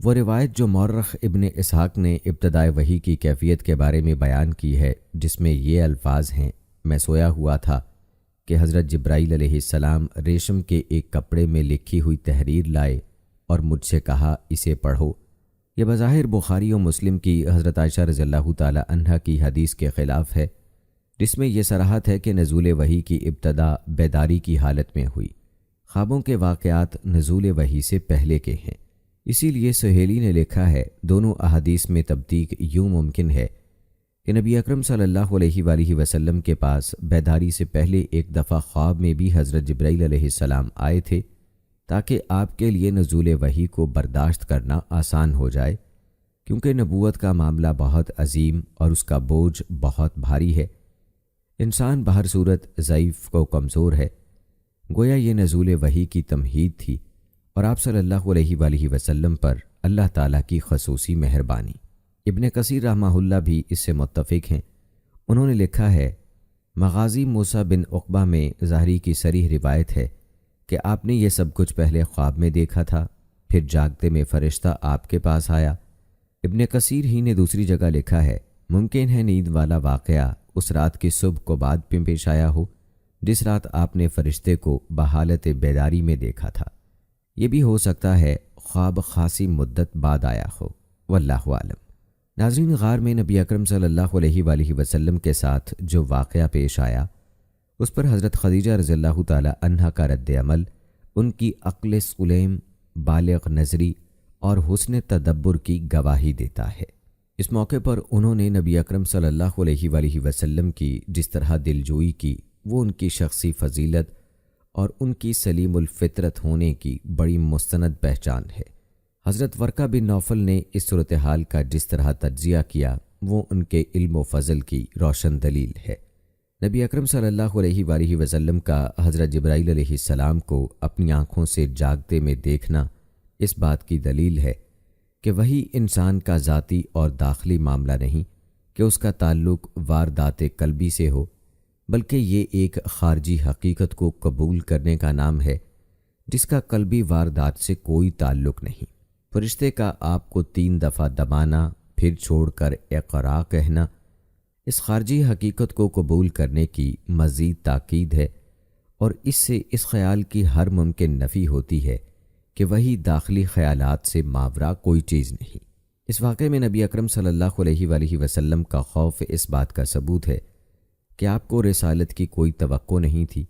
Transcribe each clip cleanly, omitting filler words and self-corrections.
وہ روایت جو مورخ ابن اسحاق نے ابتدائے وحی کی کیفیت کے بارے میں بیان کی ہے، جس میں یہ الفاظ ہیں: میں سویا ہوا تھا کہ حضرت جبرائیل علیہ السلام ریشم کے ایک کپڑے میں لکھی ہوئی تحریر لائے اور مجھ سے کہا اسے پڑھو۔ یہ بظاہر بخاری و مسلم کی حضرت عائشہ رضی اللہ تعالی عنہا کی حدیث کے خلاف ہے، جس میں یہ صراحت ہے کہ نزول وحی کی ابتدا بیداری کی حالت میں ہوئی۔ خوابوں کے واقعات نزول وحی سے پہلے کے ہیں، اسی لیے سہیلی نے لکھا ہے دونوں احادیث میں تبدیق یوں ممکن ہے کہ نبی اکرم صلی اللہ علیہ وآلہ وسلم کے پاس بیداری سے پہلے ایک دفعہ خواب میں بھی حضرت جبرائیل علیہ السلام آئے تھے تاکہ آپ کے لیے نزول وحی کو برداشت کرنا آسان ہو جائے، کیونکہ نبوت کا معاملہ بہت عظیم اور اس کا بوجھ بہت بھاری ہے۔ انسان بہر صورت ضعیف و کمزور ہے، گویا یہ نزول وحی کی تمہید تھی اور آپ صلی اللہ علیہ وآلہ وسلم پر اللہ تعالیٰ کی خصوصی مہربانی۔ ابن کثیر رحمہ اللہ بھی اس سے متفق ہیں۔ انہوں نے لکھا ہے مغازی موسیٰ بن عقبہ میں ظاہری کی صریح روایت ہے کہ آپ نے یہ سب کچھ پہلے خواب میں دیکھا تھا، پھر جاگتے میں فرشتہ آپ کے پاس آیا۔ ابن کثیر ہی نے دوسری جگہ لکھا ہے ممکن ہے نیند والا واقعہ اس رات کی صبح کو بعد میں پیش آیا ہو جس رات آپ نے فرشتے کو بحالت بیداری میں دیکھا تھا۔ یہ بھی ہو سکتا ہے خواب خاصی مدت بعد آیا ہو، واللہ عالم۔ ناظرین، غار میں نبی اکرم صلی اللہ علیہ وآلہ وسلم کے ساتھ جو واقعہ پیش آیا اس پر حضرت خدیجہ رضی اللہ تعالی عنہا کا رد عمل ان کی عقل سلیم، بالغ نظری اور حسن تدبر کی گواہی دیتا ہے۔ اس موقع پر انہوں نے نبی اکرم صلی اللہ علیہ وآلہ وسلم کی جس طرح دلجوئی کی، وہ ان کی شخصی فضیلت اور ان کی سلیم الفطرت ہونے کی بڑی مستند پہچان ہے۔ حضرت ورقہ بن نوفل نے اس صورتحال کا جس طرح تجزیہ کیا وہ ان کے علم و فضل کی روشن دلیل ہے۔ نبی اکرم صلی اللہ علیہ وآلہ وسلم کا حضرت جبرائیل علیہ السلام کو اپنی آنکھوں سے جاگتے میں دیکھنا اس بات کی دلیل ہے کہ وہی انسان کا ذاتی اور داخلی معاملہ نہیں کہ اس کا تعلق واردات قلبی سے ہو، بلکہ یہ ایک خارجی حقیقت کو قبول کرنے کا نام ہے جس کا قلبی واردات سے کوئی تعلق نہیں۔ فرشتے کا آپ کو 3 دفعہ دبانا، پھر چھوڑ کر اقرا کہنا، اس خارجی حقیقت کو قبول کرنے کی مزید تاکید ہے، اور اس سے اس خیال کی ہر ممکن نفی ہوتی ہے کہ وہی داخلی خیالات سے ماورا کوئی چیز نہیں۔ اس واقعے میں نبی اکرم صلی اللہ علیہ وآلہ وسلم کا خوف اس بات کا ثبوت ہے کہ آپ کو رسالت کی کوئی توقع نہیں تھی،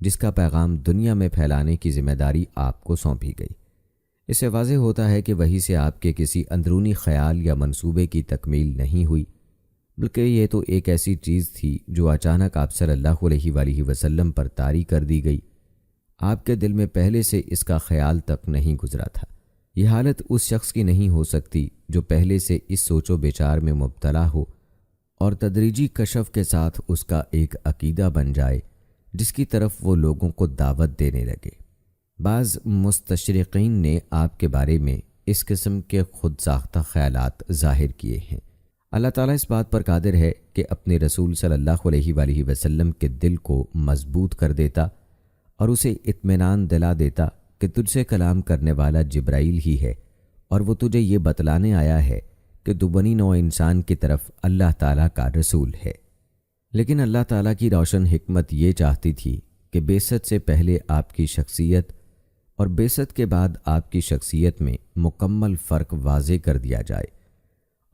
جس کا پیغام دنیا میں پھیلانے کی ذمہ داری آپ کو سونپی گئی۔ اس سے واضح ہوتا ہے کہ وحی سے آپ کے کسی اندرونی خیال یا منصوبے کی تکمیل نہیں ہوئی، بلکہ یہ تو ایک ایسی چیز تھی جو اچانک آپ صلی اللہ علیہ وآلہ وسلم پر طاری کر دی گئی۔ آپ کے دل میں پہلے سے اس کا خیال تک نہیں گزرا تھا۔ یہ حالت اس شخص کی نہیں ہو سکتی جو پہلے سے اس سوچ و بچار میں مبتلا ہو اور تدریجی کشف کے ساتھ اس کا ایک عقیدہ بن جائے جس کی طرف وہ لوگوں کو دعوت دینے لگے۔ بعض مستشرقین نے آپ کے بارے میں اس قسم کے خود ساختہ خیالات ظاہر کیے ہیں۔ اللہ تعالیٰ اس بات پر قادر ہے کہ اپنے رسول صلی اللہ علیہ وآلہ وسلم کے دل کو مضبوط کر دیتا اور اسے اطمینان دلا دیتا کہ تجھ سے کلام کرنے والا جبرائیل ہی ہے، اور وہ تجھے یہ بتلانے آیا ہے کہ تو بنی نوع انسان کی طرف اللہ تعالیٰ کا رسول ہے۔ لیکن اللہ تعالیٰ کی روشن حکمت یہ چاہتی تھی کہ بعثت سے پہلے آپ کی شخصیت اور بعثت کے بعد آپ کی شخصیت میں مکمل فرق واضح کر دیا جائے،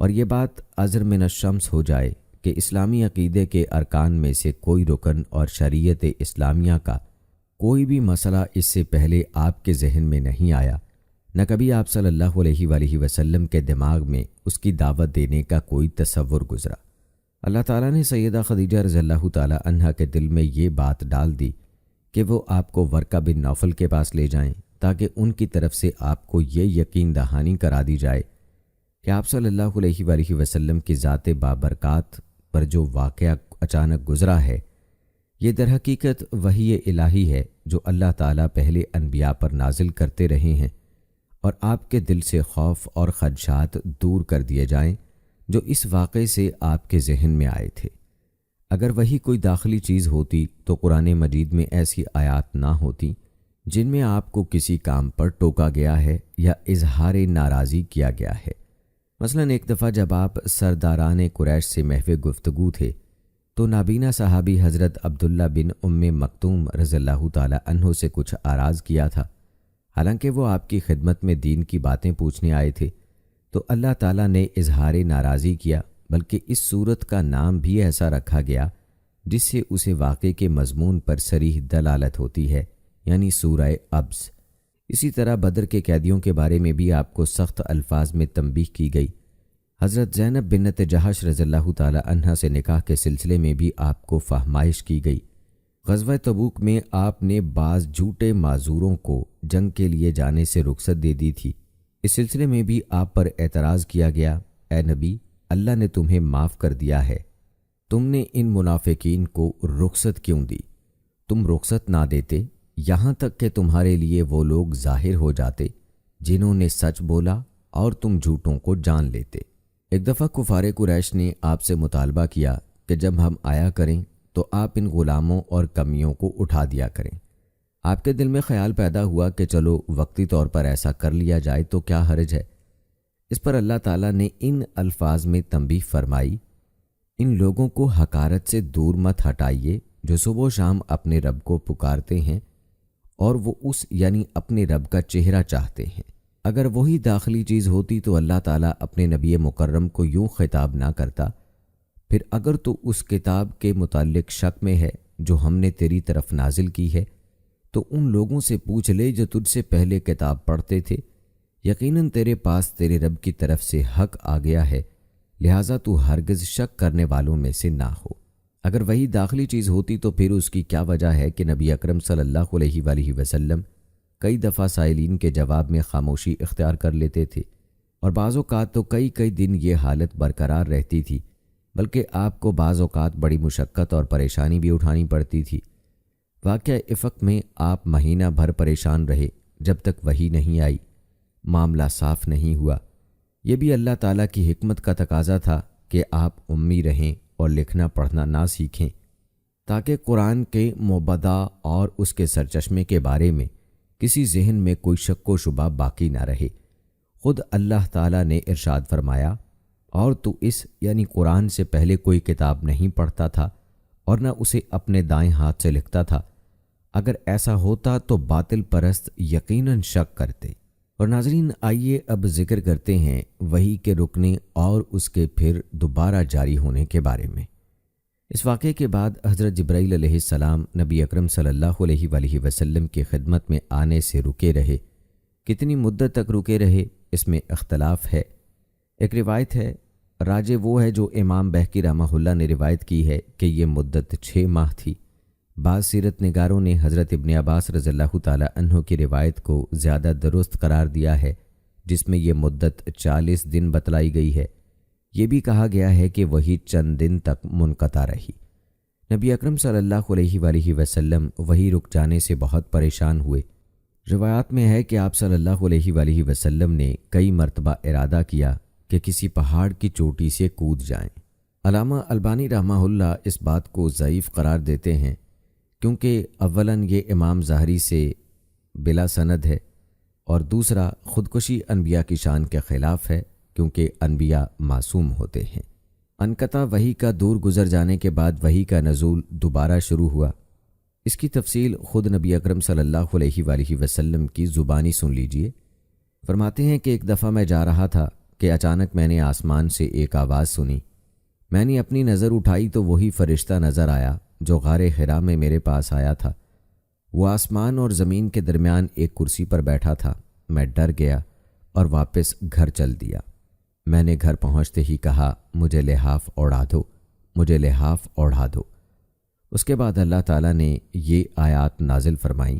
اور یہ بات ازر من الشمس ہو جائے کہ اسلامی عقیدے کے ارکان میں سے کوئی رکن اور شریعت اسلامیہ کا کوئی بھی مسئلہ اس سے پہلے آپ کے ذہن میں نہیں آیا، نہ کبھی آپ صلی اللہ علیہ وآلہ وسلم کے دماغ میں اس کی دعوت دینے کا کوئی تصور گزرا۔ اللہ تعالیٰ نے سیدہ خدیجہ رضی اللہ تعالی عنہا کے دل میں یہ بات ڈال دی کہ وہ آپ کو ورقہ بن نوفل کے پاس لے جائیں تاکہ ان کی طرف سے آپ کو یہ یقین دہانی کرا دی جائے کہ آپ صلی اللہ علیہ وآلہ وسلم کی ذات بابرکات پر جو واقعہ اچانک گزرا ہے یہ در حقیقت وحی الہی ہے جو اللہ تعالیٰ پہلے انبیاء پر نازل کرتے رہے ہیں، اور آپ کے دل سے خوف اور خدشات دور کر دیے جائیں جو اس واقعے سے آپ کے ذہن میں آئے تھے۔ اگر وہی کوئی داخلی چیز ہوتی تو قرآن مجید میں ایسی آیات نہ ہوتی جن میں آپ کو کسی کام پر ٹوکا گیا ہے یا اظہار ناراضی کیا گیا ہے۔ مثلاً ایک دفعہ جب آپ سرداران قریش سے محو گفتگو تھے تو نابینا صحابی حضرت عبداللہ بن ام مکتوم رضی اللہ تعالی عنہ سے کچھ آراز کیا تھا، حالانکہ وہ آپ کی خدمت میں دین کی باتیں پوچھنے آئے تھے، تو اللہ تعالیٰ نے اظہار ناراضی کیا، بلکہ اس صورت کا نام بھی ایسا رکھا گیا جس سے اسے واقعے کے مضمون پر صریح دلالت ہوتی ہے، یعنی سورہ ابس۔ اسی طرح بدر کے قیدیوں کے بارے میں بھی آپ کو سخت الفاظ میں تنبیہ کی گئی۔ حضرت زینب بنت جحش رضی اللہ تعالی عنہ سے نکاح کے سلسلے میں بھی آپ کو فہمائش کی گئی۔ غزوہ تبوک میں آپ نے بعض جھوٹے معذوروں کو جنگ کے لیے جانے سے رخصت دے دی تھی۔ اس سلسلے میں بھی آپ پر اعتراض کیا گیا، اے نبی، اللہ نے تمہیں معاف کر دیا ہے، تم نے ان منافقین کو رخصت کیوں دی؟ تم رخصت نہ دیتے یہاں تک کہ تمہارے لیے وہ لوگ ظاہر ہو جاتے جنہوں نے سچ بولا اور تم جھوٹوں کو جان لیتے۔ ایک دفعہ کفار قریش نے آپ سے مطالبہ کیا کہ جب ہم آیا کریں تو آپ ان غلاموں اور کمیوں کو اٹھا دیا کریں۔ آپ کے دل میں خیال پیدا ہوا کہ چلو وقتی طور پر ایسا کر لیا جائے تو کیا حرج ہے۔ اس پر اللہ تعالیٰ نے ان الفاظ میں تنبیہ فرمائی، ان لوگوں کو حقارت سے دور مت ہٹائیے جو صبح و شام اپنے رب کو پکارتے ہیں اور وہ اس یعنی اپنے رب کا چہرہ چاہتے ہیں۔ اگر وہی داخلی چیز ہوتی تو اللہ تعالیٰ اپنے نبی مکرم کو یوں خطاب نہ کرتا، پھر اگر تو اس کتاب کے متعلق شک میں ہے جو ہم نے تیری طرف نازل کی ہے تو ان لوگوں سے پوچھ لے جو تجھ سے پہلے کتاب پڑھتے تھے، یقیناً تیرے پاس تیرے رب کی طرف سے حق آ گیا ہے، لہٰذا تو ہرگز شک کرنے والوں میں سے نہ ہو۔ اگر وہی داخلی چیز ہوتی تو پھر اس کی کیا وجہ ہے کہ نبی اکرم صلی اللہ علیہ وآلہ وسلم کئی دفعہ سائلین کے جواب میں خاموشی اختیار کر لیتے تھے، اور بعض اوقات تو کئی دن یہ حالت برقرار رہتی تھی، بلکہ آپ کو بعض اوقات بڑی مشقت اور پریشانی بھی اٹھانی پڑتی تھی۔ واقعہ افق میں آپ مہینہ بھر پریشان رہے جب تک وحی نہیں آئی، معاملہ صاف نہیں ہوا۔ یہ بھی اللہ تعالیٰ کی حکمت کا تقاضا تھا کہ آپ امی رہیں اور لکھنا پڑھنا نہ سیکھیں، تاکہ قرآن کے مبتدا اور اس کے سرچشمے کے بارے میں کسی ذہن میں کوئی شک و شبہ باقی نہ رہے۔ خود اللہ تعالیٰ نے ارشاد فرمایا، اور تو اس یعنی قرآن سے پہلے کوئی کتاب نہیں پڑھتا تھا اور نہ اسے اپنے دائیں ہاتھ سے لکھتا تھا، اگر ایسا ہوتا تو باطل پرست یقیناً شک کرتے۔ اور ناظرین، آئیے اب ذکر کرتے ہیں وحی کے رکنے اور اس کے پھر دوبارہ جاری ہونے کے بارے میں۔ اس واقعے کے بعد حضرت جبرائیل علیہ السلام نبی اکرم صلی اللہ علیہ وآلہ وسلم کی خدمت میں آنے سے رکے رہے۔ کتنی مدت تک رکے رہے اس میں اختلاف ہے۔ ایک روایت ہے، راجح وہ ہے جو امام بہقی رحمہ اللہ نے روایت کی ہے کہ یہ مدت 6 ماہ تھی۔ بعض سیرت نگاروں نے حضرت ابن عباس رضی اللہ تعالی عنہ کی روایت کو زیادہ درست قرار دیا ہے، جس میں یہ مدت 40 دن بتلائی گئی ہے۔ یہ بھی کہا گیا ہے کہ وہی چند دن تک منقطع رہی۔ نبی اکرم صلی اللہ علیہ وآلہ وسلم وہی رک جانے سے بہت پریشان ہوئے۔ روایات میں ہے کہ آپ صلی اللہ علیہ وآلہ وسلم نے کئی مرتبہ ارادہ کیا کہ کسی پہاڑ کی چوٹی سے کود جائیں۔ علامہ البانی رحمہ اللہ اس بات کو ضعیف قرار دیتے ہیں، کیونکہ اولاً یہ امام ظاہری سے بلا سند ہے، اور دوسرا خودکشی انبیاء کی شان کے خلاف ہے، کیونکہ انبیاء معصوم ہوتے ہیں۔ انقطع وحی کا دور گزر جانے کے بعد وحی کا نزول دوبارہ شروع ہوا۔ اس کی تفصیل خود نبی اکرم صلی اللہ علیہ وآلہ وسلم کی زبانی سن لیجئے۔ فرماتے ہیں کہ ایک دفعہ میں جا رہا تھا کہ اچانک میں نے آسمان سے ایک آواز سنی۔ میں نے اپنی نظر اٹھائی تو وہی فرشتہ نظر آیا جو غار حرا میں میرے پاس آیا تھا۔ وہ آسمان اور زمین کے درمیان ایک کرسی پر بیٹھا تھا۔ میں ڈر گیا اور واپس گھر چل دیا۔ میں نے گھر پہنچتے ہی کہا، مجھے لحاف اوڑھا دو، مجھے لحاف اوڑھا دو۔ اس کے بعد اللہ تعالیٰ نے یہ آیات نازل فرمائیں،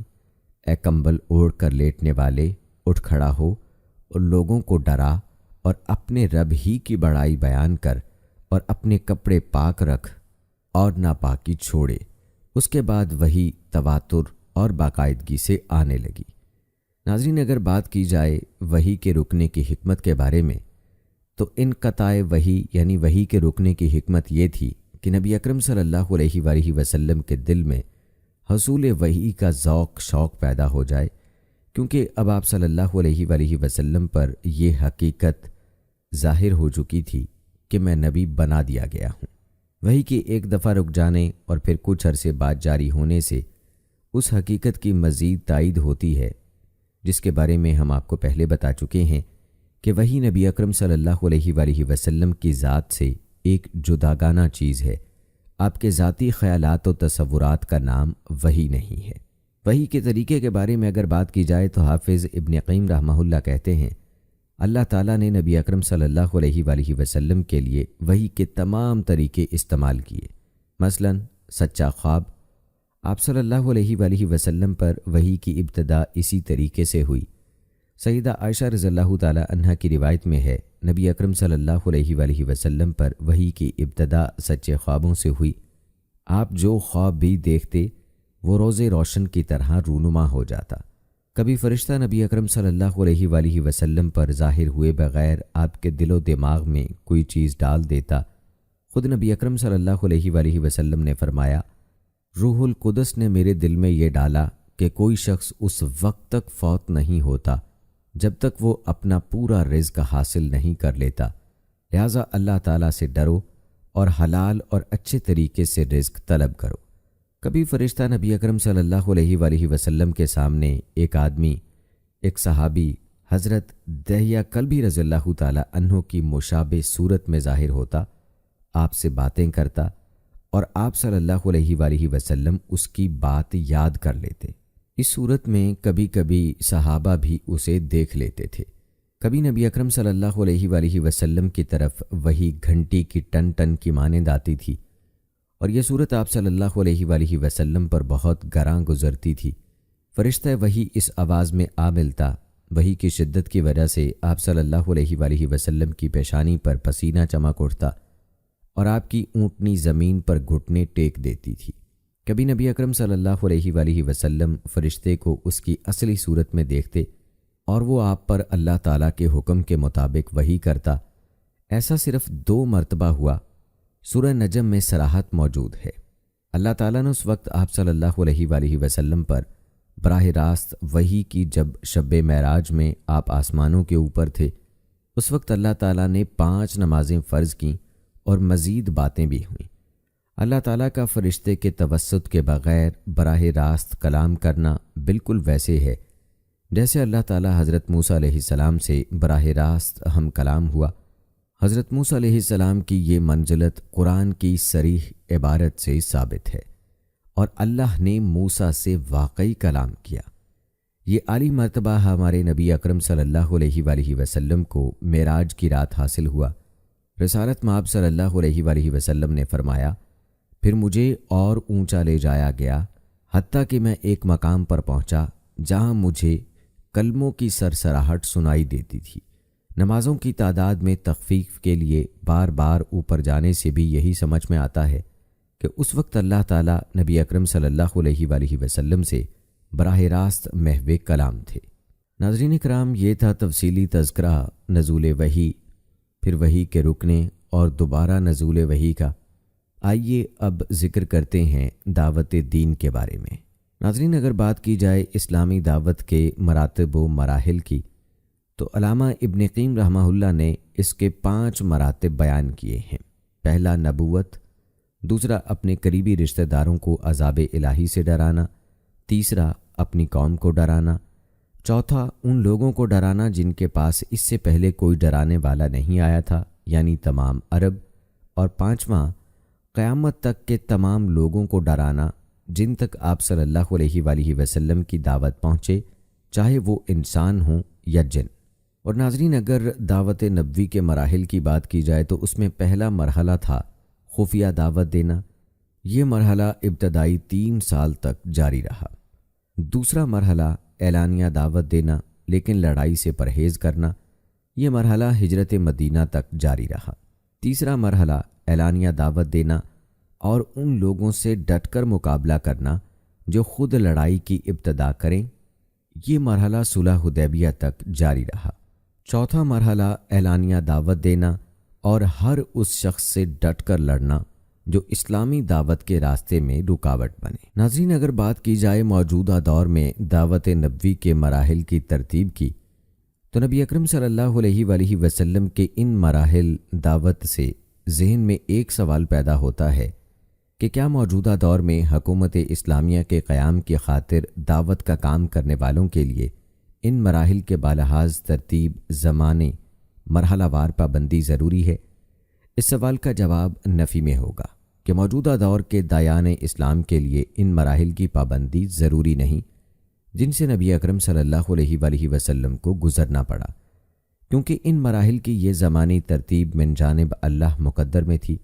اے کمبل اوڑھ کر لیٹنے والے، اٹھ کھڑا ہو اور لوگوں کو ڈرا اور اپنے رب ہی کی بڑائی بیان کر اور اپنے کپڑے پاک رکھ اور ناپاکی چھوڑے۔ اس کے بعد وہی تواتر اور باقاعدگی سے آنے لگی۔ ناظرین، اگر بات کی جائے وحی کے رکنے کی حکمت کے بارے میں تو انقطاع وحی یعنی وحی کے رکنے کی حکمت یہ تھی کہ نبی اکرم صلی اللہ علیہ وآلہ وسلم کے دل میں حصول وحی کا ذوق شوق پیدا ہو جائے، کیونکہ اب آپ صلی اللہ علیہ وآلہ وسلم پر یہ حقیقت ظاہر ہو چکی تھی کہ میں نبی بنا دیا گیا ہوں۔ وحی کے ایک دفعہ رک جانے اور پھر کچھ عرصے بعد جاری ہونے سے اس حقیقت کی مزید تائید ہوتی ہے، جس کے بارے میں ہم آپ کو پہلے بتا چکے ہیں کہ وحی نبی اکرم صلی اللہ علیہ وآلہ وسلم کی ذات سے ایک جداگانہ چیز ہے۔ آپ کے ذاتی خیالات و تصورات کا نام وحی نہیں ہے۔ وحی کے طریقے کے بارے میں اگر بات کی جائے تو حافظ ابن قیم رحمہ اللہ کہتے ہیں، اللہ تعالیٰ نے نبی اکرم صلی اللہ علیہ وآلہ وسلم کے لیے وحی کے تمام طریقے استعمال کیے۔ مثلا سچا خواب، آپ صلی اللہ علیہ وآلہ وسلم پر وحی کی ابتدا اسی طریقے سے ہوئی۔ سیدہ عائشہ رضی اللہ تعالی عنہا کی روایت میں ہے، نبی اکرم صلی اللہ علیہ وآلہ وسلم پر وحی کی ابتدا سچے خوابوں سے ہوئی۔ آپ جو خواب بھی دیکھتے وہ روز روشن کی طرح رونما ہو جاتا۔ کبھی فرشتہ نبی اکرم صلی اللہ علیہ وآلہ وسلم پر ظاہر ہوئے بغیر آپ کے دل و دماغ میں کوئی چیز ڈال دیتا۔ خود نبی اکرم صلی اللہ علیہ وآلہ وسلم نے فرمایا، روح القدس نے میرے دل میں یہ ڈالا کہ کوئی شخص اس وقت تک فوت نہیں ہوتا جب تک وہ اپنا پورا رزق حاصل نہیں کر لیتا، لہٰذا اللہ تعالیٰ سے ڈرو اور حلال اور اچھے طریقے سے رزق طلب کرو۔ کبھی فرشتہ نبی اکرم صلی اللہ علیہ وآلہ وسلم کے سامنے ایک آدمی، ایک صحابی حضرت دحیہ کلبی رضی اللہ تعالی عنہ کی مشابہ صورت میں ظاہر ہوتا، آپ سے باتیں کرتا اور آپ صلی اللہ علیہ وآلہ وسلم اس کی بات یاد کر لیتے۔ اس صورت میں کبھی کبھی صحابہ بھی اسے دیکھ لیتے تھے۔ کبھی نبی اکرم صلی اللہ علیہ وآلہ وسلم کی طرف وہی گھنٹی کی ٹن ٹن کی مانند آتی تھی، اور یہ صورت آپ صلی اللہ علیہ وآلہ وسلم پر بہت گراں گزرتی تھی۔ فرشتہ وحی اس آواز میں آ ملتا، وحی کی شدت کی وجہ سے آپ صلی اللہ علیہ وآلہ وسلم کی پیشانی پر پسینہ چمک اٹھتا اور آپ کی اونٹنی زمین پر گھٹنے ٹیک دیتی تھی۔ کبھی نبی اکرم صلی اللہ علیہ وآلہ وسلم فرشتے کو اس کی اصلی صورت میں دیکھتے اور وہ آپ پر اللہ تعالیٰ کے حکم کے مطابق وحی کرتا۔ ایسا صرف 2 مرتبہ ہوا۔ سورہ نجم میں صراحت موجود ہے۔ اللہ تعالیٰ نے اس وقت آپ صلی اللہ علیہ وآلہ وسلم پر براہ راست وحی کی جب شب معراج میں آپ آسمانوں کے اوپر تھے، اس وقت اللہ تعالیٰ نے 5 نمازیں فرض کیں اور مزید باتیں بھی ہوئیں۔ اللہ تعالیٰ کا فرشتے کے توسط کے بغیر براہ راست کلام کرنا بالکل ویسے ہے جیسے اللہ تعالیٰ حضرت موسیٰ علیہ السلام سے براہ راست ہم کلام ہوا۔ حضرت موسیٰ علیہ السلام کی یہ منزلت قرآن کی صریح عبارت سے ثابت ہے، اور اللہ نے موسیٰ سے واقعی کلام کیا۔ یہ عالی مرتبہ ہمارے نبی اکرم صلی اللہ علیہ وآلہ وسلم کو معراج کی رات حاصل ہوا۔ رسالت مآب صلی اللہ علیہ وآلہ وسلم نے فرمایا، پھر مجھے اور اونچا لے جایا گیا، حتیٰ کہ میں ایک مقام پر پہنچا جہاں مجھے کلموں کی سرسراہٹ سنائی دیتی تھی۔ نمازوں کی تعداد میں تخفیف کے لیے بار بار اوپر جانے سے بھی یہی سمجھ میں آتا ہے کہ اس وقت اللہ تعالیٰ نبی اکرم صلی اللہ علیہ وآلہ وسلم سے براہ راست محو کلام تھے۔ ناظرین کرام، یہ تھا تفصیلی تذکرہ نزول وحی، پھر وحی کے رکنے اور دوبارہ نزول وحی کا۔ آئیے اب ذکر کرتے ہیں دعوت دین کے بارے میں۔ ناظرین، اگر بات کی جائے اسلامی دعوت کے مراتب و مراحل کی، تو علامہ ابن قیم رحمہ اللہ نے اس کے 5 مراتب بیان کیے ہیں۔ پہلا نبوت، دوسرا اپنے قریبی رشتہ داروں کو عذاب الہی سے ڈرانا، تیسرا اپنی قوم کو ڈرانا، چوتھا ان لوگوں کو ڈرانا جن کے پاس اس سے پہلے کوئی ڈرانے والا نہیں آیا تھا، یعنی تمام عرب، اور پانچواں قیامت تک کے تمام لوگوں کو ڈرانا جن تک آپ صلی اللہ علیہ وآلہ وسلم کی دعوت پہنچے، چاہے وہ انسان ہوں یا جن۔ اور ناظرین، اگر دعوت نبوی کے مراحل کی بات کی جائے تو اس میں پہلا مرحلہ تھا خفیہ دعوت دینا۔ یہ مرحلہ ابتدائی 3 سال تک جاری رہا۔ دوسرا مرحلہ اعلانیہ دعوت دینا لیکن لڑائی سے پرہیز کرنا۔ یہ مرحلہ ہجرت مدینہ تک جاری رہا۔ تیسرا مرحلہ اعلانیہ دعوت دینا اور ان لوگوں سے ڈٹ کر مقابلہ کرنا جو خود لڑائی کی ابتدا کریں۔ یہ مرحلہ صلح حدیبیہ تک جاری رہا۔ چوتھا مرحلہ اعلانیہ دعوت دینا اور ہر اس شخص سے ڈٹ کر لڑنا جو اسلامی دعوت کے راستے میں رکاوٹ بنے۔ ناظرین، اگر بات کی جائے موجودہ دور میں دعوت نبوی کے مراحل کی ترتیب کی، تو نبی اکرم صلی اللہ علیہ وآلہ وسلم کے ان مراحل دعوت سے ذہن میں ایک سوال پیدا ہوتا ہے کہ کیا موجودہ دور میں حکومت اسلامیہ کے قیام کی خاطر دعوت کا کام کرنے والوں کے لیے ان مراحل کے بالحاظ ترتیب زمانے مرحلہ وار پابندی ضروری ہے؟ اس سوال کا جواب نفی میں ہوگا کہ موجودہ دور کے دایان اسلام کے لیے ان مراحل کی پابندی ضروری نہیں جن سے نبی اکرم صلی اللہ علیہ وآلہ وسلم کو گزرنا پڑا، کیونکہ ان مراحل کی یہ زمانی ترتیب من جانب اللہ مقدر میں تھی،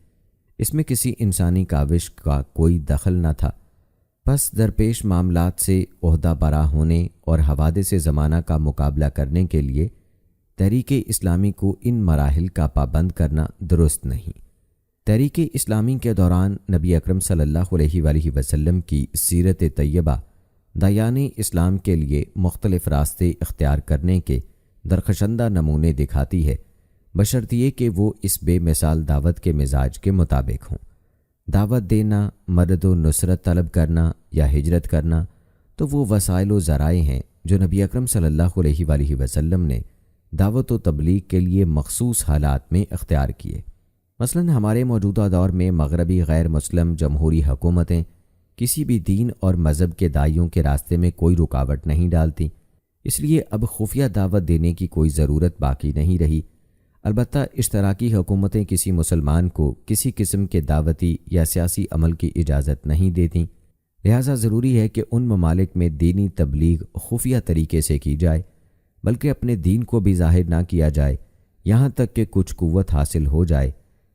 اس میں کسی انسانی کاوش کا کوئی دخل نہ تھا۔ پس درپیش معاملات سے عہدہ برا ہونے اور حوادث زمانہ کا مقابلہ کرنے کے لیے تحریک اسلامی کو ان مراحل کا پابند کرنا درست نہیں۔ تحریک اسلامی کے دوران نبی اکرم صلی اللہ علیہ وآلہ وسلم کی سیرت طیبہ دایان اسلام کے لیے مختلف راستے اختیار کرنے کے درخشندہ نمونے دکھاتی ہے، بشرط یہ کہ وہ اس بے مثال دعوت کے مزاج کے مطابق ہوں۔ دعوت دینا، مدد و نصرت طلب کرنا یا ہجرت کرنا تو وہ وسائل و ذرائع ہیں جو نبی اکرم صلی اللہ علیہ وآلہ وسلم نے دعوت و تبلیغ کے لیے مخصوص حالات میں اختیار کیے۔ مثلا ہمارے موجودہ دور میں مغربی غیر مسلم جمہوری حکومتیں کسی بھی دین اور مذہب کے داعیوں کے راستے میں کوئی رکاوٹ نہیں ڈالتی، اس لیے اب خفیہ دعوت دینے کی کوئی ضرورت باقی نہیں رہی۔ البتہ اشتراکی حکومتیں کسی مسلمان کو کسی قسم کے دعوتی یا سیاسی عمل کی اجازت نہیں دیتیں، لہٰذا ضروری ہے کہ ان ممالک میں دینی تبلیغ خفیہ طریقے سے کی جائے، بلکہ اپنے دین کو بھی ظاہر نہ کیا جائے یہاں تک کہ کچھ قوت حاصل ہو جائے۔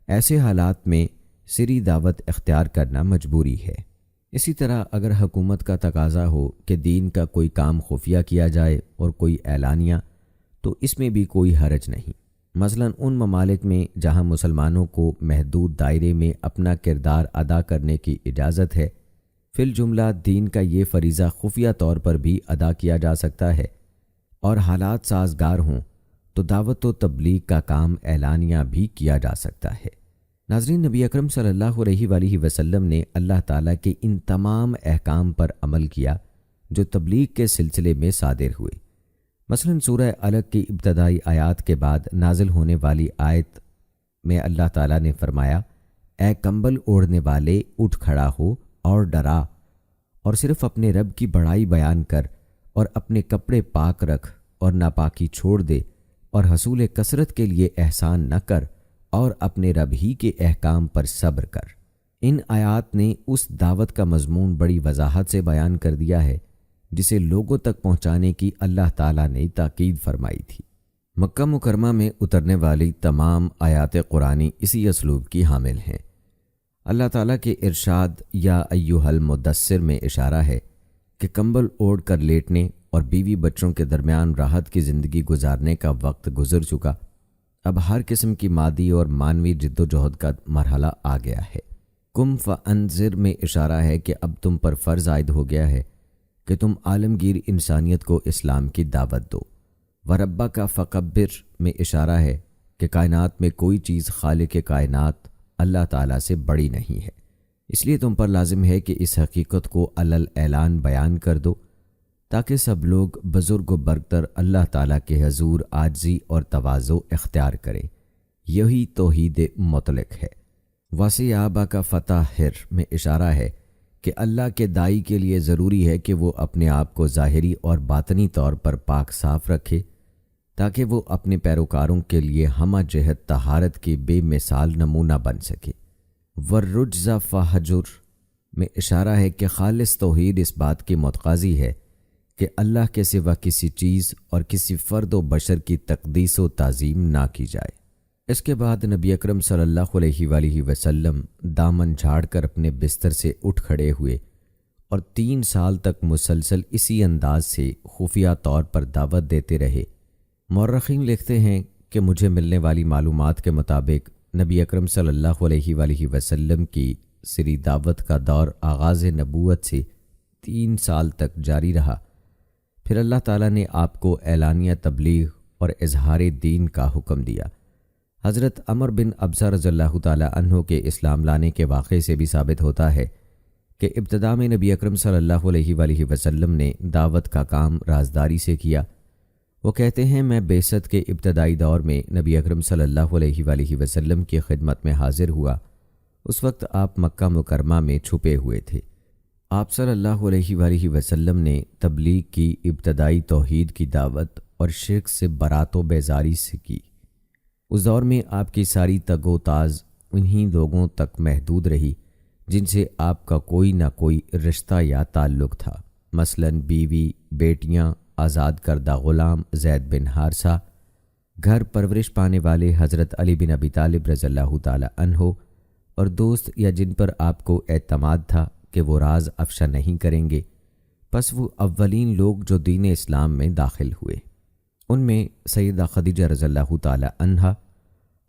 ایسے حالات میں سری دعوت اختیار کرنا مجبوری ہے۔ اسی طرح اگر حکومت کا تقاضا ہو کہ دین کا کوئی کام خفیہ کیا جائے اور کوئی اعلانیہ، تو اس میں بھی کوئی حرج نہیں۔ مثلا ان ممالک میں جہاں مسلمانوں کو محدود دائرے میں اپنا کردار ادا کرنے کی اجازت ہے، فی الجملہ دین کا یہ فریضہ خفیہ طور پر بھی ادا کیا جا سکتا ہے، اور حالات سازگار ہوں تو دعوت و تبلیغ کا کام اعلانیہ بھی کیا جا سکتا ہے۔ ناظرین، نبی اکرم صلی اللہ علیہ وآلہ وسلم نے اللہ تعالیٰ کے ان تمام احکام پر عمل کیا جو تبلیغ کے سلسلے میں صادر ہوئے۔ مثلا سورہ علق کی ابتدائی آیات کے بعد نازل ہونے والی آیت میں اللہ تعالیٰ نے فرمایا، اے کمبل اوڑھنے والے اٹھ کھڑا ہو اور ڈرا، اور صرف اپنے رب کی بڑائی بیان کر اور اپنے کپڑے پاک رکھ اور ناپاکی چھوڑ دے، اور حصول کثرت کے لیے احسان نہ کر اور اپنے رب ہی کے احکام پر صبر کر۔ ان آیات نے اس دعوت کا مضمون بڑی وضاحت سے بیان کر دیا ہے جسے لوگوں تک پہنچانے کی اللہ تعالیٰ نے تاکید فرمائی تھی۔ مکہ مکرمہ میں اترنے والی تمام آیات قرآنی اسی اسلوب کی حامل ہیں۔ اللہ تعالیٰ کے ارشاد یا ایھا المدثر میں اشارہ ہے کہ کمبل اوڑھ کر لیٹنے اور بیوی بچوں کے درمیان راحت کی زندگی گزارنے کا وقت گزر چکا، اب ہر قسم کی مادی اور معنوی جد و جہد کا مرحلہ آ گیا ہے۔ قم فانذر میں اشارہ ہے کہ اب تم پر فرض عائد ہو گیا ہے کہ تم عالمگیر انسانیت کو اسلام کی دعوت دو۔ وربک فکبر میں اشارہ ہے کہ کائنات میں کوئی چیز خالق کائنات اللہ تعالیٰ سے بڑی نہیں ہے، اس لیے تم پر لازم ہے کہ اس حقیقت کو علل اعلان بیان کر دو تاکہ سب لوگ بزرگ و برتر اللہ تعالیٰ کے حضور عاجزی اور تواضع اختیار کریں۔ یہی توحید مطلق ہے۔ وَثِیَابَکَ کا فطہر میں اشارہ ہے کہ اللہ کے داعی کے لیے ضروری ہے کہ وہ اپنے آپ کو ظاہری اور باطنی طور پر پاک صاف رکھے تاکہ وہ اپنے پیروکاروں کے لیے ہمہ جہت طہارت کی بے مثال نمونہ بن سکے۔ وَالرُّجْزَ فَہْجُرْ میں اشارہ ہے کہ خالص توحید اس بات کی متقاضی ہے کہ اللہ کے سوا کسی چیز اور کسی فرد و بشر کی تقدیس و تعظیم نہ کی جائے۔ اس کے بعد نبی اکرم صلی اللہ علیہ وآلہ وسلم دامن جھاڑ کر اپنے بستر سے اٹھ کھڑے ہوئے اور 3 سال تک مسلسل اسی انداز سے خفیہ طور پر دعوت دیتے رہے۔ مورخین لکھتے ہیں کہ مجھے ملنے والی معلومات کے مطابق نبی اکرم صلی اللہ علیہ وآلہ وسلم کی سری دعوت کا دور آغاز نبوت سے 3 سال تک جاری رہا۔ پھر اللہ تعالیٰ نے آپ کو اعلانیہ تبلیغ اور اظہار دین کا حکم دیا۔ حضرت عمر بن ابزہ رضی اللہ تعالیٰ عنہ کے اسلام لانے کے واقعے سے بھی ثابت ہوتا ہے کہ ابتدا میں نبی اکرم صلی اللہ علیہ وآلہ وسلم نے دعوت کا کام رازداری سے کیا۔ وہ کہتے ہیں میں بعثت کے ابتدائی دور میں نبی اکرم صلی اللہ علیہ وآلہ وسلم کی خدمت میں حاضر ہوا۔ اس وقت آپ مکہ مکرمہ میں چھپے ہوئے تھے۔ آپ صلی اللہ علیہ وآلہ وسلم نے تبلیغ کی، ابتدائی توحید کی دعوت اور شرک سے برات و بیزاری سے کی۔ اس دور میں آپ کی ساری تگ و تاز انہی لوگوں تک محدود رہی جن سے آپ کا کوئی نہ کوئی رشتہ یا تعلق تھا، مثلاً بیوی، بیٹیاں، آزاد کردہ غلام زید بن حارثہ، گھر پرورش پانے والے حضرت علی بن ابی طالب رضی اللہ تعالی عنہ، اور دوست یا جن پر آپ کو اعتماد تھا کہ وہ راز افشا نہیں کریں گے۔ پس وہ اولین لوگ جو دین اسلام میں داخل ہوئے، ان میں سیدہ خدیجہ رضی اللہ تعالی عنہا،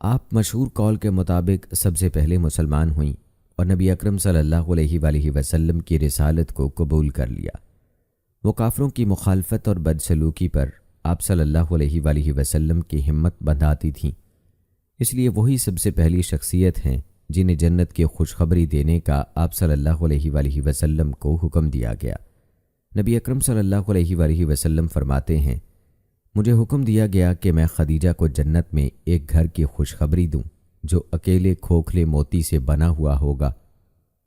آپ مشہور قول کے مطابق سب سے پہلے مسلمان ہوئیں اور نبی اکرم صلی اللہ علیہ وآلہ وسلم کی رسالت کو قبول کر لیا۔ وہ کافروں کی مخالفت اور بدسلوکی پر آپ صلی اللہ علیہ وآلہ وسلم کی ہمت بندھاتی تھیں، اس لیے وہی سب سے پہلی شخصیت ہیں جنہیں جنت کی خوشخبری دینے کا آپ صلی اللہ علیہ وآلہ وسلم کو حکم دیا گیا۔ نبی اکرم صلی اللہ علیہ وآلہ وسلم فرماتے ہیں، مجھے حکم دیا گیا کہ میں خدیجہ کو جنت میں ایک گھر کی خوشخبری دوں جو اکیلے کھوکھلے موتی سے بنا ہوا ہوگا،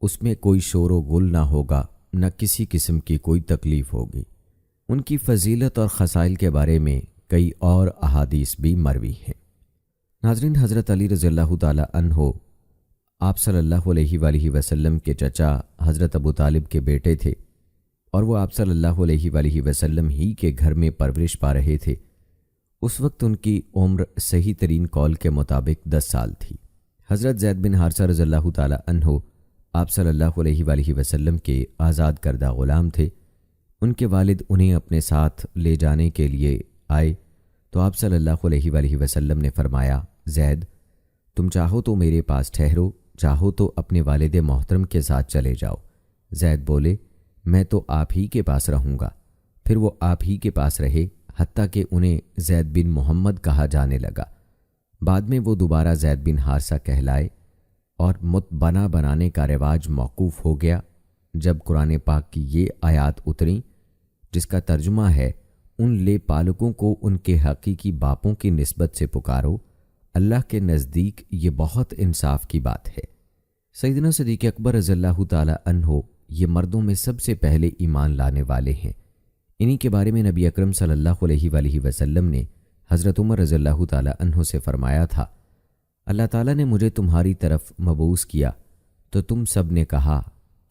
اس میں کوئی شور و غل نہ ہوگا، نہ کسی قسم کی کوئی تکلیف ہوگی۔ ان کی فضیلت اور خصائل کے بارے میں کئی اور احادیث بھی مروی ہیں۔ ناظرین، حضرت علی رضی اللہ تعالی عنہ آپ صلی اللہ علیہ وآلہ وسلم کے چچا حضرت ابو طالب کے بیٹے تھے، اور وہ آپ صلی اللہ علیہ وآلہ وسلم ہی کے گھر میں پرورش پا رہے تھے۔ اس وقت ان کی عمر صحیح ترین قول کے مطابق 10 سال تھی۔ حضرت زید بن حارثہ رضی اللہ تعالی عنہ آپ صلی اللہ علیہ وآلہ وسلم کے آزاد کردہ غلام تھے۔ ان کے والد انہیں اپنے ساتھ لے جانے کے لیے آئے تو آپ صلی اللہ علیہ وآلہ وسلم نے فرمایا، زید، تم چاہو تو میرے پاس ٹھہرو، چاہو تو اپنے والد محترم کے ساتھ چلے جاؤ۔ زید بولے، میں تو آپ ہی کے پاس رہوں گا۔ پھر وہ آپ ہی کے پاس رہے حتیٰ کہ انہیں زید بن محمد کہا جانے لگا۔ بعد میں وہ دوبارہ زید بن حارثہ کہلائے اور مت بنانے کا رواج موقوف ہو گیا جب قرآن پاک کی یہ آیات اتریں جس کا ترجمہ ہے، ان لے پالکوں کو ان کے حقیقی باپوں کی نسبت سے پکارو، اللہ کے نزدیک یہ بہت انصاف کی بات ہے۔ سیدنا صدیق اکبر رضی اللہ تعالی عنہ یہ مردوں میں سب سے پہلے ایمان لانے والے ہیں۔ انہی کے بارے میں نبی اکرم صلی اللہ علیہ وآلہ وسلم نے حضرت عمر رضی اللہ تعالی عنہ سے فرمایا تھا، اللہ تعالیٰ نے مجھے تمہاری طرف مبعوث کیا تو تم سب نے کہا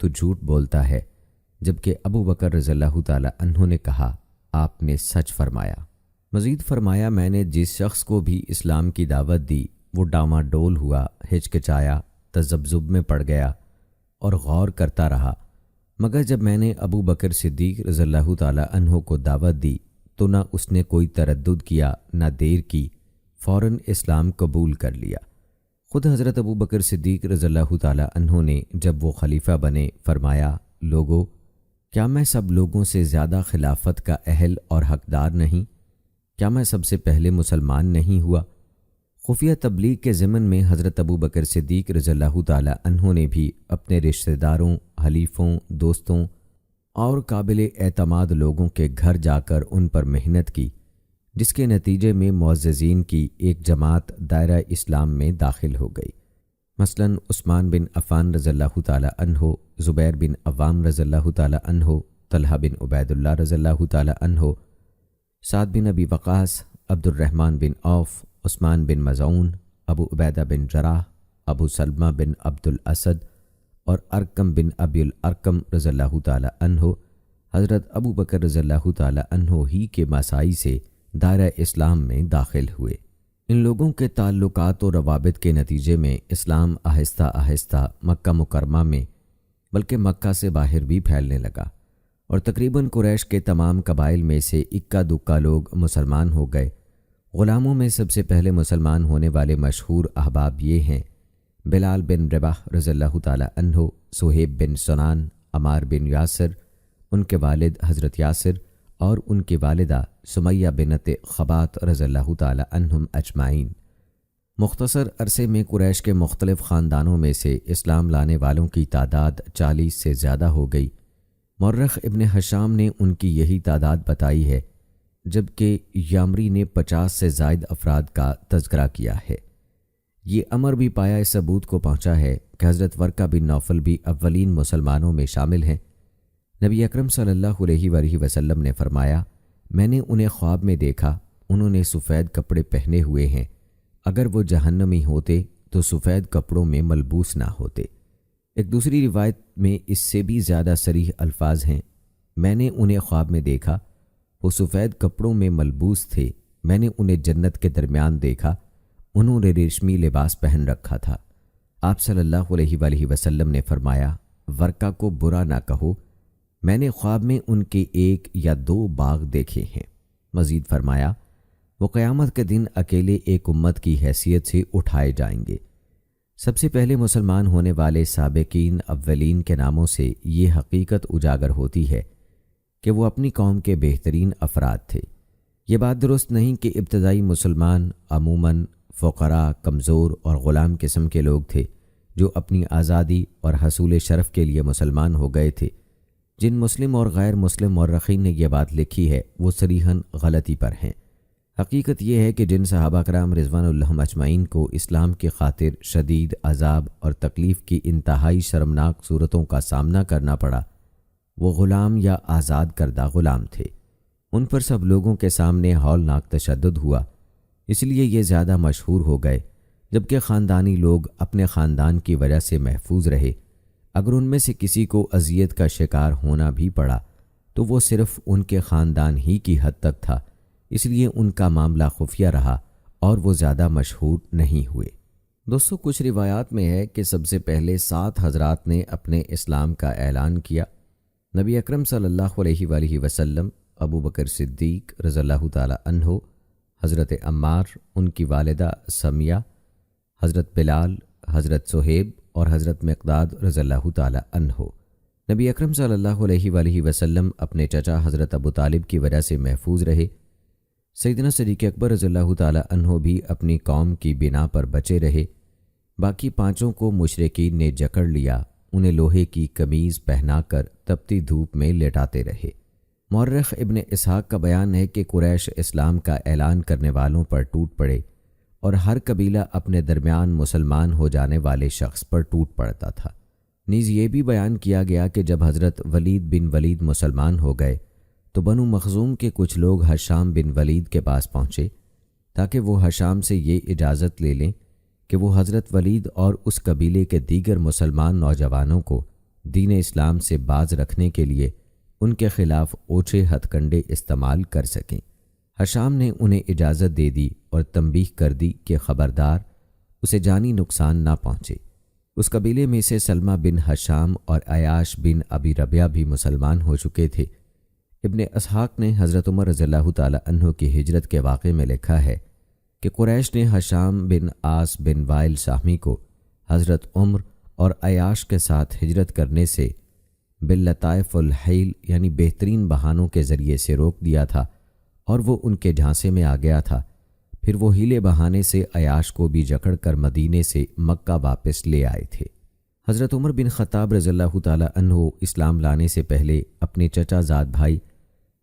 تو جھوٹ بولتا ہے، جبکہ ابو بکر رضی اللہ تعالی عنہ نے کہا آپ نے سچ فرمایا۔ مزید فرمایا، میں نے جس شخص کو بھی اسلام کی دعوت دی وہ ڈاما ڈول ہوا، ہچکچایا، تذبذب میں پڑ گیا اور غور کرتا رہا، مگر جب میں نے ابو بکر صدیق رضی اللہ تعالی عنہ کو دعوت دی تو نہ اس نے کوئی تردد کیا نہ دیر کی، فوراً اسلام قبول کر لیا۔ خود حضرت ابو بکر صدیق رضی اللہ تعالی عنہ نے جب وہ خلیفہ بنے فرمایا، لوگو، کیا میں سب لوگوں سے زیادہ خلافت کا اہل اور حقدار نہیں؟ کیا میں سب سے پہلے مسلمان نہیں ہوا؟ خفیہ تبلیغ کے ضمن میں حضرت ابو بکر صدیق رضی اللہ تعالی عنہ نے بھی اپنے رشتہ داروں، حلیفوں، دوستوں اور قابل اعتماد لوگوں کے گھر جا کر ان پر محنت کی، جس کے نتیجے میں معززین کی ایک جماعت دائرہ اسلام میں داخل ہو گئی۔ مثلاً عثمان بن عفان رضی اللہ تعالی عنہ، زبیر بن عوام رضی اللہ تعالی عنہ، طلحہ بن عبید اللہ رضی اللہ تعالی عنہ، سعد بن ابی وقاص، عبد الرحمن بن عوف، عثمان بن مظعون، ابو عبیدہ بن جراح، ابو سلمہ بن عبد الاسد اور ارقم بن ابی الارقم رضی اللہ تعالی عنہ حضرت ابو بکر رضی اللہ تعالی عنہ ہی کے مسائی سے دائرہ اسلام میں داخل ہوئے۔ ان لوگوں کے تعلقات و روابط کے نتیجے میں اسلام آہستہ آہستہ مکہ مکرمہ میں بلکہ مکہ سے باہر بھی پھیلنے لگا، اور تقریباً قریش کے تمام قبائل میں سے اکا دکا لوگ مسلمان ہو گئے۔ غلاموں میں سب سے پہلے مسلمان ہونے والے مشہور احباب یہ ہیں، بلال بن رباح رضی اللہ تعالی عنہ، سہیب بن سنان، عمار بن یاسر، ان کے والد حضرت یاسر اور ان کی والدہ سمیہ بنت خبات رضی اللہ تعالی عنہم اجمعین۔ مختصر عرصے میں قریش کے مختلف خاندانوں میں سے اسلام لانے والوں کی تعداد 40 سے زیادہ ہو گئی۔ مورخ ابن ہشام نے ان کی یہی تعداد بتائی ہے، جبکہ یامری نے 50 سے زائد افراد کا تذکرہ کیا ہے۔ یہ امر بھی پایا اس ثبوت کو پہنچا ہے کہ حضرت ورقہ بن نوفل بھی اولین مسلمانوں میں شامل ہیں۔ نبی اکرم صلی اللہ علیہ وآلہ وسلم نے فرمایا، میں نے انہیں خواب میں دیکھا، انہوں نے سفید کپڑے پہنے ہوئے ہیں، اگر وہ جہنمی ہوتے تو سفید کپڑوں میں ملبوس نہ ہوتے۔ ایک دوسری روایت میں اس سے بھی زیادہ صریح الفاظ ہیں، میں نے انہیں خواب میں دیکھا، وہ سفید کپڑوں میں ملبوس تھے، میں نے انہیں جنت کے درمیان دیکھا، انہوں نے ریشمی لباس پہن رکھا تھا۔ آپ صلی اللہ علیہ وآلہ وسلم نے فرمایا، ورقہ کو برا نہ کہو، میں نے خواب میں ان کے 1 یا 2 باغ دیکھے ہیں۔ مزید فرمایا، وہ قیامت کے دن اکیلے ایک امت کی حیثیت سے اٹھائے جائیں گے۔ سب سے پہلے مسلمان ہونے والے سابقین اولین کے ناموں سے یہ حقیقت اجاگر ہوتی ہے کہ وہ اپنی قوم کے بہترین افراد تھے۔ یہ بات درست نہیں کہ ابتدائی مسلمان عموماً فقراء، کمزور اور غلام قسم کے لوگ تھے جو اپنی آزادی اور حصول شرف کے لیے مسلمان ہو گئے تھے۔ جن مسلم اور غیر مسلم مورخین نے یہ بات لکھی ہے وہ صریحاً غلطی پر ہیں۔ حقیقت یہ ہے کہ جن صحابہ کرام رضوان اللہ اجمعین کو اسلام کی خاطر شدید عذاب اور تکلیف کی انتہائی شرمناک صورتوں کا سامنا کرنا پڑا، وہ غلام یا آزاد کردہ غلام تھے۔ ان پر سب لوگوں کے سامنے ہولناک تشدد ہوا، اس لیے یہ زیادہ مشہور ہو گئے، جبکہ خاندانی لوگ اپنے خاندان کی وجہ سے محفوظ رہے۔ اگر ان میں سے کسی کو اذیت کا شکار ہونا بھی پڑا تو وہ صرف ان کے خاندان ہی کی حد تک تھا، اس لیے ان کا معاملہ خفیہ رہا اور وہ زیادہ مشہور نہیں ہوئے۔ دوستو، کچھ روایات میں ہے کہ سب سے پہلے 7 حضرات نے اپنے اسلام کا اعلان کیا۔ نبی اکرم صلی اللہ علیہ وآلہ وسلم، ابو بکر صدیق رضی اللہ تعالی عنہ، حضرت عمار، ان کی والدہ سمیہ، حضرت بلال، حضرت صہیب اور حضرت مقداد رضی اللہ تعالی عنہ۔ نبی اکرم صلی اللہ علیہ وآلہ وسلم اپنے چچا حضرت ابو طالب کی وجہ سے محفوظ رہے۔ سیدنا صدیق اکبر رضی اللہ تعالی عنہ بھی اپنی قوم کی بنا پر بچے رہے۔ باقی 5 کو مشرکین نے جکڑ لیا، انہیں لوہے کی قمیض پہنا کر تپتی دھوپ میں لٹاتے رہے۔ مورخ ابن اسحاق کا بیان ہے کہ قریش اسلام کا اعلان کرنے والوں پر ٹوٹ پڑے اور ہر قبیلہ اپنے درمیان مسلمان ہو جانے والے شخص پر ٹوٹ پڑتا تھا۔ نیز یہ بھی بیان کیا گیا کہ جب حضرت ولید بن ولید مسلمان ہو گئے تو بنو مخزوم کے کچھ لوگ ہشام بن ولید کے پاس پہنچے تاکہ وہ ہشام سے یہ اجازت لے لیں کہ وہ حضرت ولید اور اس قبیلے کے دیگر مسلمان نوجوانوں کو دین اسلام سے باز رکھنے کے لیے ان کے خلاف اوچھے ہتھ کنڈے استعمال کر سکیں۔ ہشام نے انہیں اجازت دے دی اور تنبیہ کر دی کہ خبردار، اسے جانی نقصان نہ پہنچے۔ اس قبیلے میں سے سلمہ بن ہشام اور عیاش بن ابی ربیعہ بھی مسلمان ہو چکے تھے۔ ابن اسحاق نے حضرت عمر رضی اللہ تعالی عنہ کی ہجرت کے واقعے میں لکھا ہے کہ قریش نے ہشام بن عاص بن وائل ساہمی کو حضرت عمر اور عیاش کے ساتھ ہجرت کرنے سے باللطائف الحیل یعنی بہترین بہانوں کے ذریعے سے روک دیا تھا اور وہ ان کے جھانسے میں آ گیا تھا۔ پھر وہ ہیلے بہانے سے عیاش کو بھی جکڑ کر مدینے سے مکہ واپس لے آئے تھے۔ حضرت عمر بن خطاب رضی اللہ تعالی عنہ اسلام لانے سے پہلے اپنے چچا زاد بھائی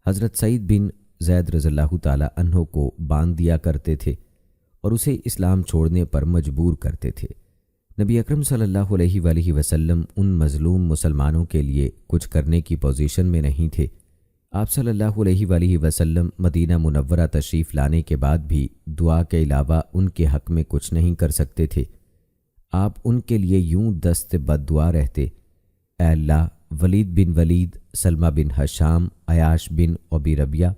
حضرت سعید بن زید رضی اللہ تعالی عنہ کو باندھ دیا کرتے تھے اور اسے اسلام چھوڑنے پر مجبور کرتے تھے۔ نبی اکرم صلی اللہ علیہ وآلہ وسلم ان مظلوم مسلمانوں کے لیے کچھ کرنے کی پوزیشن میں نہیں تھے۔ آپ صلی اللہ علیہ وآلہ وسلم مدینہ منورہ تشریف لانے کے بعد بھی دعا کے علاوہ ان کے حق میں کچھ نہیں کر سکتے تھے۔ آپ ان کے لیے یوں دست بد دعا رہتے، اے اللہ، ولید بن ولید، سلمہ بن ہشام، عیاش بن ابی ربیعہ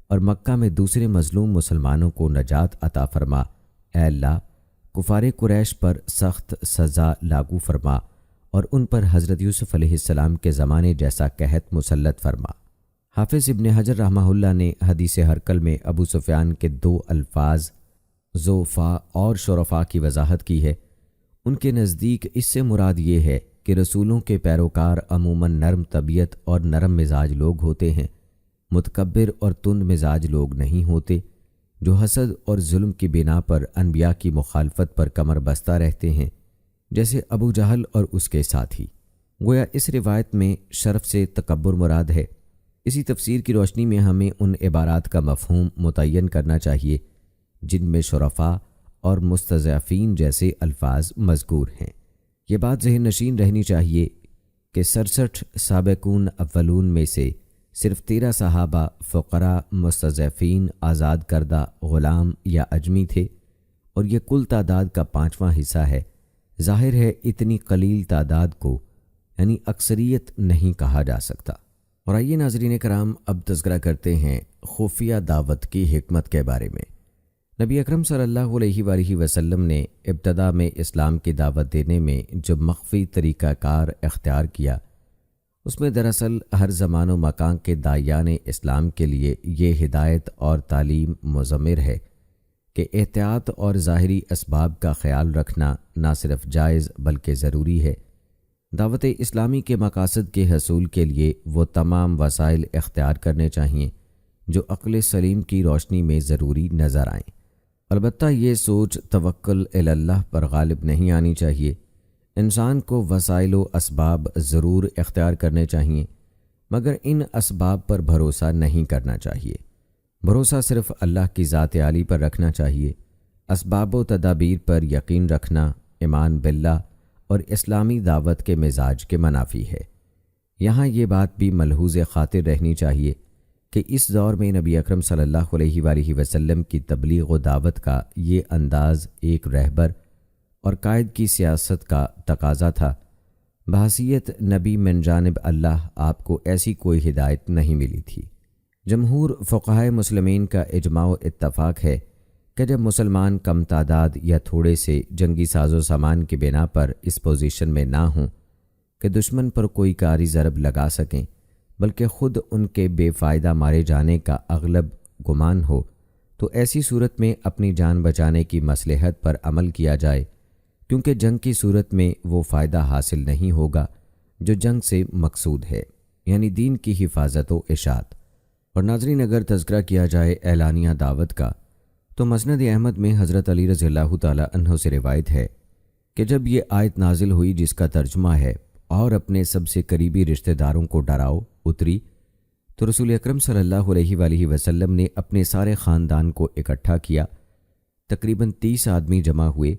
اور مکہ میں دوسرے مظلوم مسلمانوں کو نجات عطا فرما۔ اے اللہ، کفار قریش پر سخت سزا لاگو فرما اور ان پر حضرت یوسف علیہ السلام کے زمانے جیسا قحط مسلط فرما۔ حافظ ابن حجر رحمہ اللہ نے حدیث ہرقل میں ابو سفیان کے 2 الفاظ ضعفاء اور شرفاء کی وضاحت کی ہے۔ ان کے نزدیک اس سے مراد یہ ہے کہ رسولوں کے پیروکار عموماً نرم طبیعت اور نرم مزاج لوگ ہوتے ہیں، متکبر اور تند مزاج لوگ نہیں ہوتے۔ جو حسد اور ظلم کی بنا پر انبیاء کی مخالفت پر کمر بستہ رہتے ہیں، جیسے ابو جہل اور اس کے ساتھی۔ گویا اس روایت میں شرف سے تکبر مراد ہے۔ اسی تفسیر کی روشنی میں ہمیں ان عبارات کا مفہوم متعین کرنا چاہیے جن میں شرفاء اور مستضعفین جیسے الفاظ مذکور ہیں۔ یہ بات ذہن نشین رہنی چاہیے کہ 67 سابقون اولون میں سے صرف 13 صحابہ فقراء، مستضعفین، آزاد کردہ، غلام یا اجمی تھے، اور یہ کل تعداد کا 5واں حصہ ہے۔ ظاہر ہے اتنی قلیل تعداد کو یعنی اکثریت نہیں کہا جا سکتا۔ اور آئیے ناظرین کرام اب تذکرہ کرتے ہیں خفیہ دعوت کی حکمت کے بارے میں۔ نبی اکرم صلی اللہ علیہ وآلہ وسلم نے ابتدا میں اسلام کی دعوت دینے میں جو مخفی طریقہ کار اختیار کیا، اس میں دراصل ہر زمان و مکان کے داعیان اسلام کے لیے یہ ہدایت اور تعلیم مضمر ہے کہ احتیاط اور ظاہری اسباب کا خیال رکھنا نہ صرف جائز بلکہ ضروری ہے۔ دعوت اسلامی کے مقاصد کے حصول کے لیے وہ تمام وسائل اختیار کرنے چاہئیں جو عقل سلیم کی روشنی میں ضروری نظر آئیں۔ البتہ یہ سوچ توکل الی اللہ پر غالب نہیں آنی چاہیے۔ انسان کو وسائل و اسباب ضرور اختیار کرنے چاہیے، مگر ان اسباب پر بھروسہ نہیں کرنا چاہیے۔ بھروسہ صرف اللہ کی ذات عالی پر رکھنا چاہیے۔ اسباب و تدابیر پر یقین رکھنا ایمان باللہ اور اسلامی دعوت کے مزاج کے منافی ہے۔ یہاں یہ بات بھی ملحوظ خاطر رہنی چاہیے کہ اس دور میں نبی اکرم صلی اللہ علیہ وآلہ وسلم کی تبلیغ و دعوت کا یہ انداز ایک رہبر اور قائد کی سیاست کا تقاضا تھا۔ بحیثیت نبی من جانب اللہ آپ کو ایسی کوئی ہدایت نہیں ملی تھی۔ جمہور فقہائے مسلمین کا اجماع و اتفاق ہے کہ جب مسلمان کم تعداد یا تھوڑے سے جنگی ساز و سامان کی بنا پر اس پوزیشن میں نہ ہوں کہ دشمن پر کوئی کاری ضرب لگا سکیں، بلکہ خود ان کے بے فائدہ مارے جانے کا اغلب گمان ہو، تو ایسی صورت میں اپنی جان بچانے کی مصلحت پر عمل کیا جائے، کیونکہ جنگ کی صورت میں وہ فائدہ حاصل نہیں ہوگا جو جنگ سے مقصود ہے، یعنی دین کی حفاظت و اشاعت۔ اور ناظرین اگر تذکرہ کیا جائے اعلانیہ دعوت کا، تو مسند احمد میں حضرت علی رضی اللہ تعالی عنہ سے روایت ہے کہ جب یہ آیت نازل ہوئی جس کا ترجمہ ہے اور اپنے سب سے قریبی رشتہ داروں کو ڈراؤ اتری، تو رسول اکرم صلی اللہ علیہ وآلہ وسلم نے اپنے سارے خاندان کو اکٹھا کیا۔ تقریباً 30 آدمی جمع ہوئے۔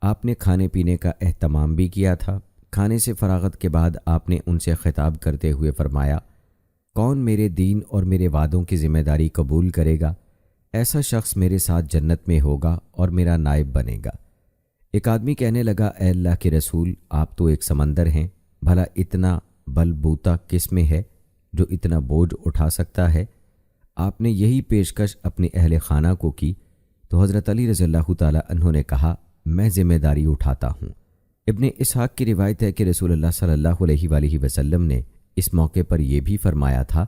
آپ نے کھانے پینے کا اہتمام بھی کیا تھا۔ کھانے سے فراغت کے بعد آپ نے ان سے خطاب کرتے ہوئے فرمایا، کون میرے دین اور میرے وعدوں کی ذمہ داری قبول کرے گا، ایسا شخص میرے ساتھ جنت میں ہوگا اور میرا نائب بنے گا۔ ایک آدمی کہنے لگا، اے اللہ کے رسول، آپ تو ایک سمندر ہیں، بھلا اتنا بل بوتا کس میں ہے جو اتنا بوجھ اٹھا سکتا ہے؟ آپ نے یہی پیشکش اپنے اہل خانہ کو کی تو حضرت علی رضی اللہ تعالی عنہ نے کہا، میں ذمہ داری اٹھاتا ہوں۔ ابن اسحاق کی روایت ہے کہ رسول اللہ صلی اللہ علیہ وآلہ وسلم نے اس موقع پر یہ بھی فرمایا تھا،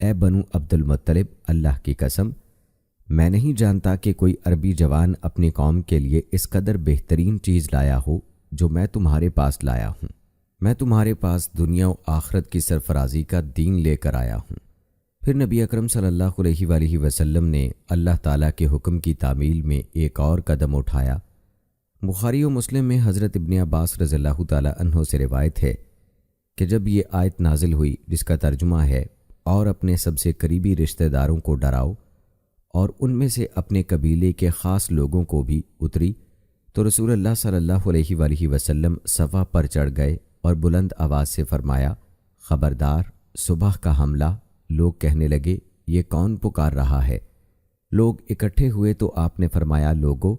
اے بنو عبد المطلب، اللہ کی قسم میں نہیں جانتا کہ کوئی عربی جوان اپنی قوم کے لیے اس قدر بہترین چیز لایا ہو جو میں تمہارے پاس لایا ہوں۔ میں تمہارے پاس دنیا و آخرت کی سرفرازی کا دین لے کر آیا ہوں۔ پھر نبی اکرم صلی اللہ علیہ وآلہ وسلم نے اللہ تعالیٰ کے حکم کی تعمیل میں ایک اور قدم اٹھایا۔ بخاری و مسلم میں حضرت ابن عباس رضی اللہ تعالی عنہ سے روایت ہے کہ جب یہ آیت نازل ہوئی جس کا ترجمہ ہے، اور اپنے سب سے قریبی رشتہ داروں کو ڈراؤ، اور ان میں سے اپنے قبیلے کے خاص لوگوں کو بھی اتری، تو رسول اللہ صلی اللہ علیہ وآلہ وسلم صفا پر چڑھ گئے اور بلند آواز سے فرمایا، خبردار، صبح کا حملہ۔ لوگ کہنے لگے، یہ کون پکار رہا ہے؟ لوگ اکٹھے ہوئے تو آپ نے فرمایا، لوگو،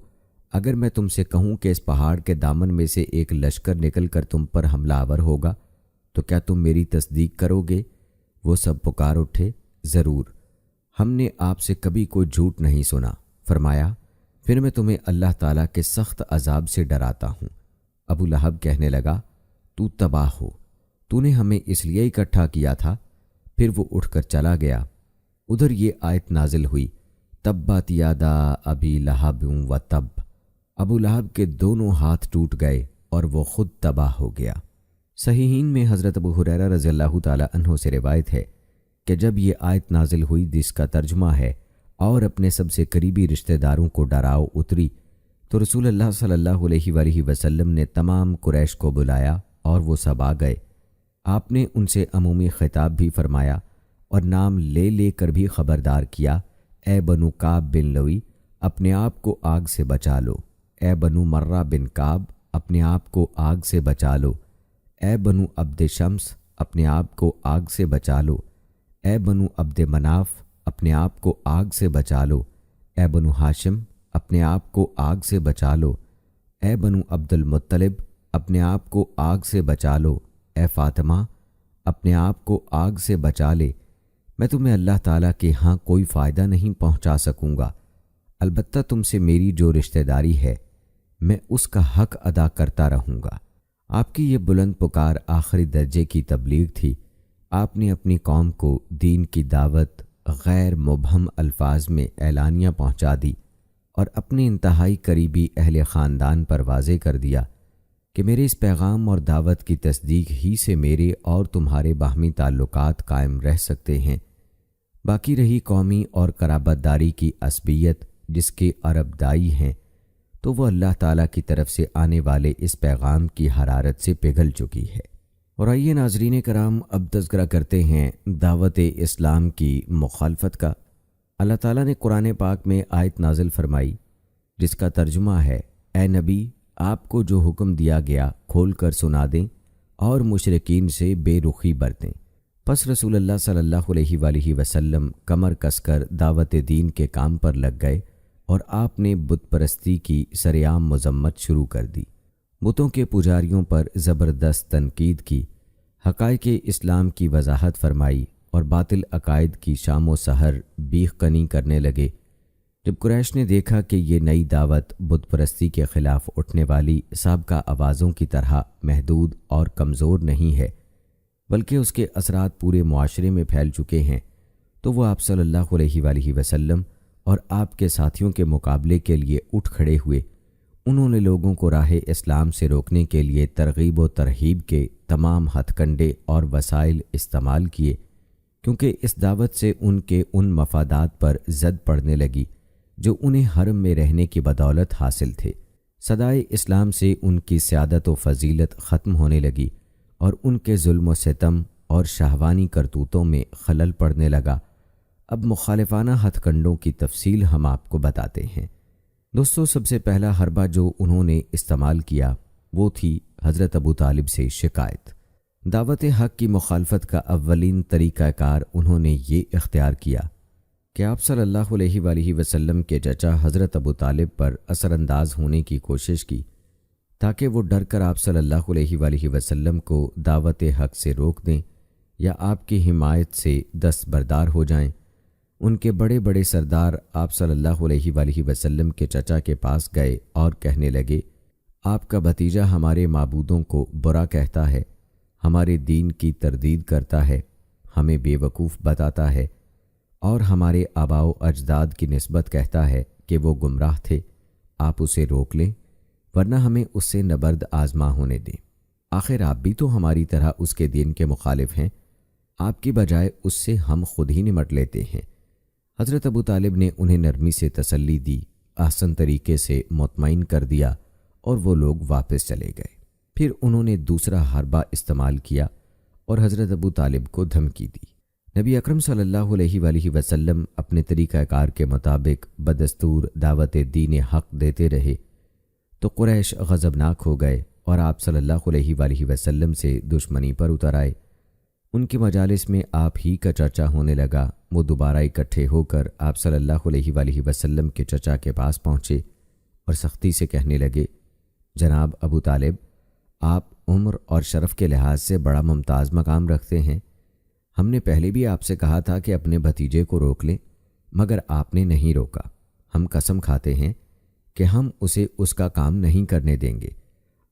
اگر میں تم سے کہوں کہ اس پہاڑ کے دامن میں سے ایک لشکر نکل کر تم پر حملہ آور ہوگا تو کیا تم میری تصدیق کرو گے؟ وہ سب پکار اٹھے، ضرور، ہم نے آپ سے کبھی کوئی جھوٹ نہیں سنا۔ فرمایا، پھر میں تمہیں اللہ تعالیٰ کے سخت عذاب سے ڈراتا ہوں۔ ابو لہب کہنے لگا، تو تباہ ہو، تو نے ہمیں اس لیے اکٹھا کیا تھا۔ پھر وہ اٹھ کر چلا گیا۔ ادھر یہ آیت نازل ہوئی، تبت یادا ابی لہب و تب۔ ابو لہب کے دونوں ہاتھ ٹوٹ گئے اور وہ خود تباہ ہو گیا۔ صحیحین میں حضرت ابو ہریرہ رضی اللہ تعالی عنہ سے روایت ہے کہ جب یہ آیت نازل ہوئی جس کا ترجمہ ہے، اور اپنے سب سے قریبی رشتہ داروں کو ڈراؤ اتری تو رسول اللہ صلی اللہ علیہ وآلہ وسلم نے تمام قریش کو بلایا اور وہ سب آ گئے۔ آپ نے ان سے عمومی خطاب بھی فرمایا اور نام لے لے کر بھی خبردار کیا، اے بنو کعب بن لوی، اپنے آپ کو آگ سے بچا لو، اے بنو مرہ بن کعب، اپنے آپ کو آگ سے بچا لو، اے بنو عبد شمس، اپنے آپ کو آگ سے بچا لو، اے بنو عبد مناف، اپنے آپ کو آگ سے بچا لو، اے بنو ہاشم، اپنے آپ کو آگ سے بچا لو، اے بنو عبد المطلب، اپنے آپ کو آگ سے بچا لو، اے فاطمہ، اپنے آپ کو آگ سے بچا لے، میں تمہیں اللہ تعالیٰ کے ہاں کوئی فائدہ نہیں پہنچا سکوں گا، البتہ تم سے میری جو رشتہ داری ہے میں اس کا حق ادا کرتا رہوں گا۔ آپ کی یہ بلند پکار آخری درجے کی تبلیغ تھی۔ آپ نے اپنی قوم کو دین کی دعوت غیر مبہم الفاظ میں اعلانیہ پہنچا دی اور اپنے انتہائی قریبی اہل خاندان پر واضح کر دیا کہ میرے اس پیغام اور دعوت کی تصدیق ہی سے میرے اور تمہارے باہمی تعلقات قائم رہ سکتے ہیں۔ باقی رہی قومی اور قرابت داری کی عصبیت جس کے عرب دائی ہیں، تو وہ اللہ تعالیٰ کی طرف سے آنے والے اس پیغام کی حرارت سے پگھل چکی ہے۔ اور آئیے ناظرین کرام، اب تذکرہ کرتے ہیں دعوت اسلام کی مخالفت کا۔ اللہ تعالیٰ نے قرآن پاک میں آیت نازل فرمائی جس کا ترجمہ ہے، اے نبی، آپ کو جو حکم دیا گیا کھول کر سنا دیں اور مشرکین سے بے رخی برتیں۔ پس رسول اللہ صلی اللہ علیہ وآلہ وسلم کمر کس کر دعوت دین کے کام پر لگ گئے اور آپ نے بت پرستی کی سرعام مذمت شروع کر دی۔ بتوں کے پجاریوں پر زبردست تنقید کی، حقائق اسلام کی وضاحت فرمائی اور باطل عقائد کی شام و سحر بیخ کنی کرنے لگے۔ جب قریش نے دیکھا کہ یہ نئی دعوت بت پرستی کے خلاف اٹھنے والی سابقہ آوازوں کی طرح محدود اور کمزور نہیں ہے بلکہ اس کے اثرات پورے معاشرے میں پھیل چکے ہیں، تو وہ آپ صلی اللہ علیہ وآلہ وسلم اور آپ کے ساتھیوں کے مقابلے کے لیے اٹھ کھڑے ہوئے۔ انہوں نے لوگوں کو راہ اسلام سے روکنے کے لیے ترغیب و ترہیب کے تمام ہتھ کنڈے اور وسائل استعمال کیے، کیونکہ اس دعوت سے ان کے ان مفادات پر زد پڑنے لگی جو انہیں حرم میں رہنے کی بدولت حاصل تھے۔ صدائے اسلام سے ان کی سیادت و فضیلت ختم ہونے لگی اور ان کے ظلم و ستم اور شہوانی کرتوتوں میں خلل پڑنے لگا۔ اب مخالفانہ ہتھ کنڈوں کی تفصیل ہم آپ کو بتاتے ہیں۔ دوستو، سب سے پہلا حربہ جو انہوں نے استعمال کیا وہ تھی حضرت ابو طالب سے شکایت۔ دعوت حق کی مخالفت کا اولین طریقہ کار انہوں نے یہ اختیار کیا کہ آپ صلی اللہ علیہ وآلہ وسلم کے چچا حضرت ابو طالب پر اثر انداز ہونے کی کوشش کی تاکہ وہ ڈر کر آپ صلی اللہ علیہ وآلہ وسلم کو دعوت حق سے روک دیں یا آپ کی حمایت سے دستبردار ہو جائیں۔ ان کے بڑے بڑے سردار آپ صلی اللہ علیہ وآلہ وسلم کے چچا کے پاس گئے اور کہنے لگے، آپ کا بھتیجا ہمارے معبودوں کو برا کہتا ہے، ہمارے دین کی تردید کرتا ہے، ہمیں بے وقوف بتاتا ہے اور ہمارے آباء و اجداد کی نسبت کہتا ہے کہ وہ گمراہ تھے۔ آپ اسے روک لیں ورنہ ہمیں اس سے نبرد آزما ہونے دیں۔ آخر آپ بھی تو ہماری طرح اس کے دین کے مخالف ہیں، آپ کی بجائے اس سے ہم خود ہی نمٹ لیتے ہیں۔ حضرت ابو طالب نے انہیں نرمی سے تسلی دی، احسن طریقے سے مطمئن کر دیا اور وہ لوگ واپس چلے گئے۔ پھر انہوں نے دوسرا حربہ استعمال کیا اور حضرت ابو طالب کو دھمکی دی۔ نبی اکرم صلی اللہ علیہ وآلہ وسلم اپنے طریقہ کار کے مطابق بدستور دعوت دین حق دیتے رہے تو قریش غضبناک ہو گئے اور آپ صلی اللہ علیہ وآلہ وسلم سے دشمنی پر اتر آئے۔ ان کی مجالس میں آپ ہی کا چرچا ہونے لگا۔ وہ دوبارہ اکٹھے ہو کر آپ صلی اللہ علیہ وآلہ وسلم کے چچا کے پاس پہنچے اور سختی سے کہنے لگے، جناب ابو طالب، آپ عمر اور شرف کے لحاظ سے بڑا ممتاز مقام رکھتے ہیں۔ ہم نے پہلے بھی آپ سے کہا تھا کہ اپنے بھتیجے کو روک لیں، مگر آپ نے نہیں روکا۔ ہم قسم کھاتے ہیں کہ ہم اسے اس کا کام نہیں کرنے دیں گے۔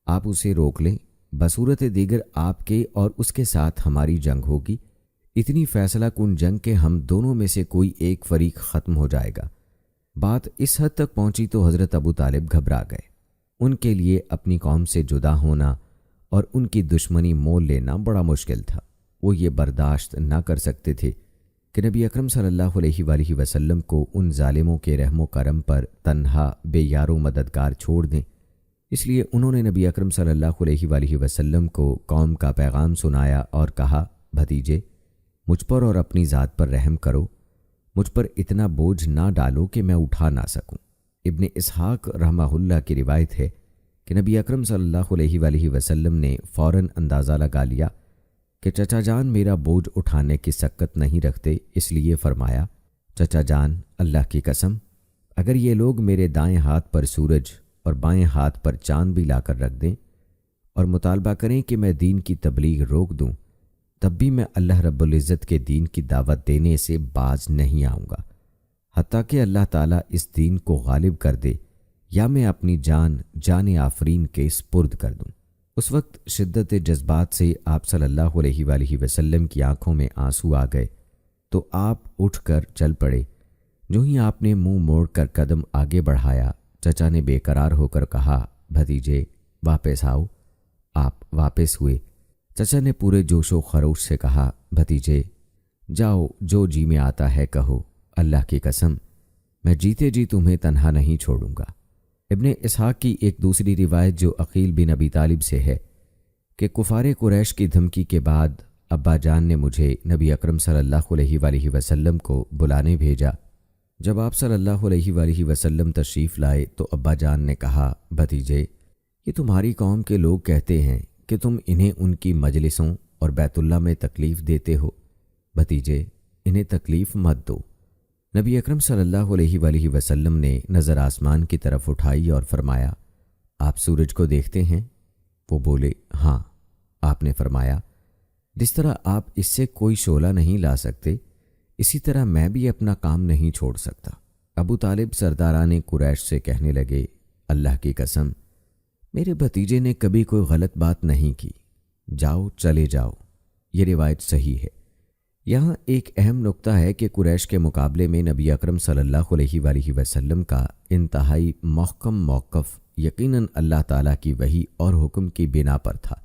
آپ اسے روک لیں، بصورت دیگر آپ کے اور اس کے ساتھ ہماری جنگ ہوگی، اتنی فیصلہ کن جنگ کہ ہم دونوں میں سے کوئی ایک فریق ختم ہو جائے گا۔ بات اس حد تک پہنچی تو حضرت ابو طالب گھبرا گئے۔ ان کے لیے اپنی قوم سے جدا ہونا اور ان کی دشمنی مول لینا بڑا مشکل تھا۔ وہ یہ برداشت نہ کر سکتے تھے کہ نبی اکرم صلی اللہ علیہ وآلہ وسلم کو ان ظالموں کے رحم و کرم پر تنہا بے یار و مددگار چھوڑ دیں۔ اس لیے انہوں نے نبی اکرم صلی اللہ علیہ وآلہ وسلم کو قوم کا پیغام سنایا اور کہا، بھتیجے، مجھ پر اور اپنی ذات پر رحم کرو، مجھ پر اتنا بوجھ نہ ڈالو کہ میں اٹھا نہ سکوں۔ ابن اسحاق رحمہ اللہ کی روایت ہے کہ نبی اکرم صلی اللہ علیہ وآلہ وسلم نے فوراً اندازہ لگا لیا کہ چچا جان میرا بوجھ اٹھانے کی سکت نہیں رکھتے، اس لیے فرمایا، چچا جان، اللہ کی قسم، اگر یہ لوگ میرے دائیں ہاتھ پر سورج اور بائیں ہاتھ پر چاند بھی لا کر رکھ دیں اور مطالبہ کریں کہ میں دین کی تبلیغ روک دوں، تب بھی میں اللہ رب العزت کے دین کی دعوت دینے سے باز نہیں آؤں گا، حتیٰ کہ اللہ تعالیٰ اس دین کو غالب کر دے یا میں اپنی جان آفرین کے سپرد کر دوں۔ اس وقت شدت جذبات سے آپ صلی اللہ علیہ وآلہ وسلم کی آنکھوں میں آنسو آ گئے تو آپ اٹھ کر چل پڑے۔ جو ہی آپ نے منہ موڑ کر قدم آگے بڑھایا، چچا نے بے قرار ہو کر کہا، بھتیجے واپس آؤ۔ آپ واپس ہوئے۔ چچا نے پورے جوش و خروش سے کہا، بھتیجے جاؤ، جو جی میں آتا ہے کہو، اللہ کی قسم میں جیتے جی تمہیں تنہا نہیں چھوڑوں گا۔ ابن اسحاق کی ایک دوسری روایت جو عقیل بن ابی طالب سے ہے کہ کفار قریش کی دھمکی کے بعد ابا جان نے مجھے نبی اکرم صلی اللہ علیہ وآلہ وسلم کو بلانے بھیجا۔ جب آپ صلی اللہ علیہ وآلہ وسلم تشریف لائے تو ابا جان نے کہا، بھتیجے یہ تمہاری قوم کے لوگ کہتے ہیں کہ تم انہیں ان کی مجلسوں اور بیت اللہ میں تکلیف دیتے ہو، بھتیجے انہیں تکلیف مت دو۔ نبی اکرم صلی اللہ علیہ وآلہ وسلم نے نظر آسمان کی طرف اٹھائی اور فرمایا، آپ سورج کو دیکھتے ہیں؟ وہ بولے، ہاں۔ آپ نے فرمایا، جس طرح آپ اس سے کوئی شعلہ نہیں لا سکتے، اسی طرح میں بھی اپنا کام نہیں چھوڑ سکتا۔ ابو طالب سرداران قریش سے کہنے لگے، اللہ کی قسم میرے بھتیجے نے کبھی کوئی غلط بات نہیں کی، جاؤ چلے جاؤ۔ یہ روایت صحیح ہے۔ یہاں ایک اہم نقطہ ہے کہ قریش کے مقابلے میں نبی اکرم صلی اللہ علیہ وآلہ وسلم کا انتہائی محکم موقف یقیناً اللہ تعالیٰ کی وحی اور حکم کی بنا پر تھا،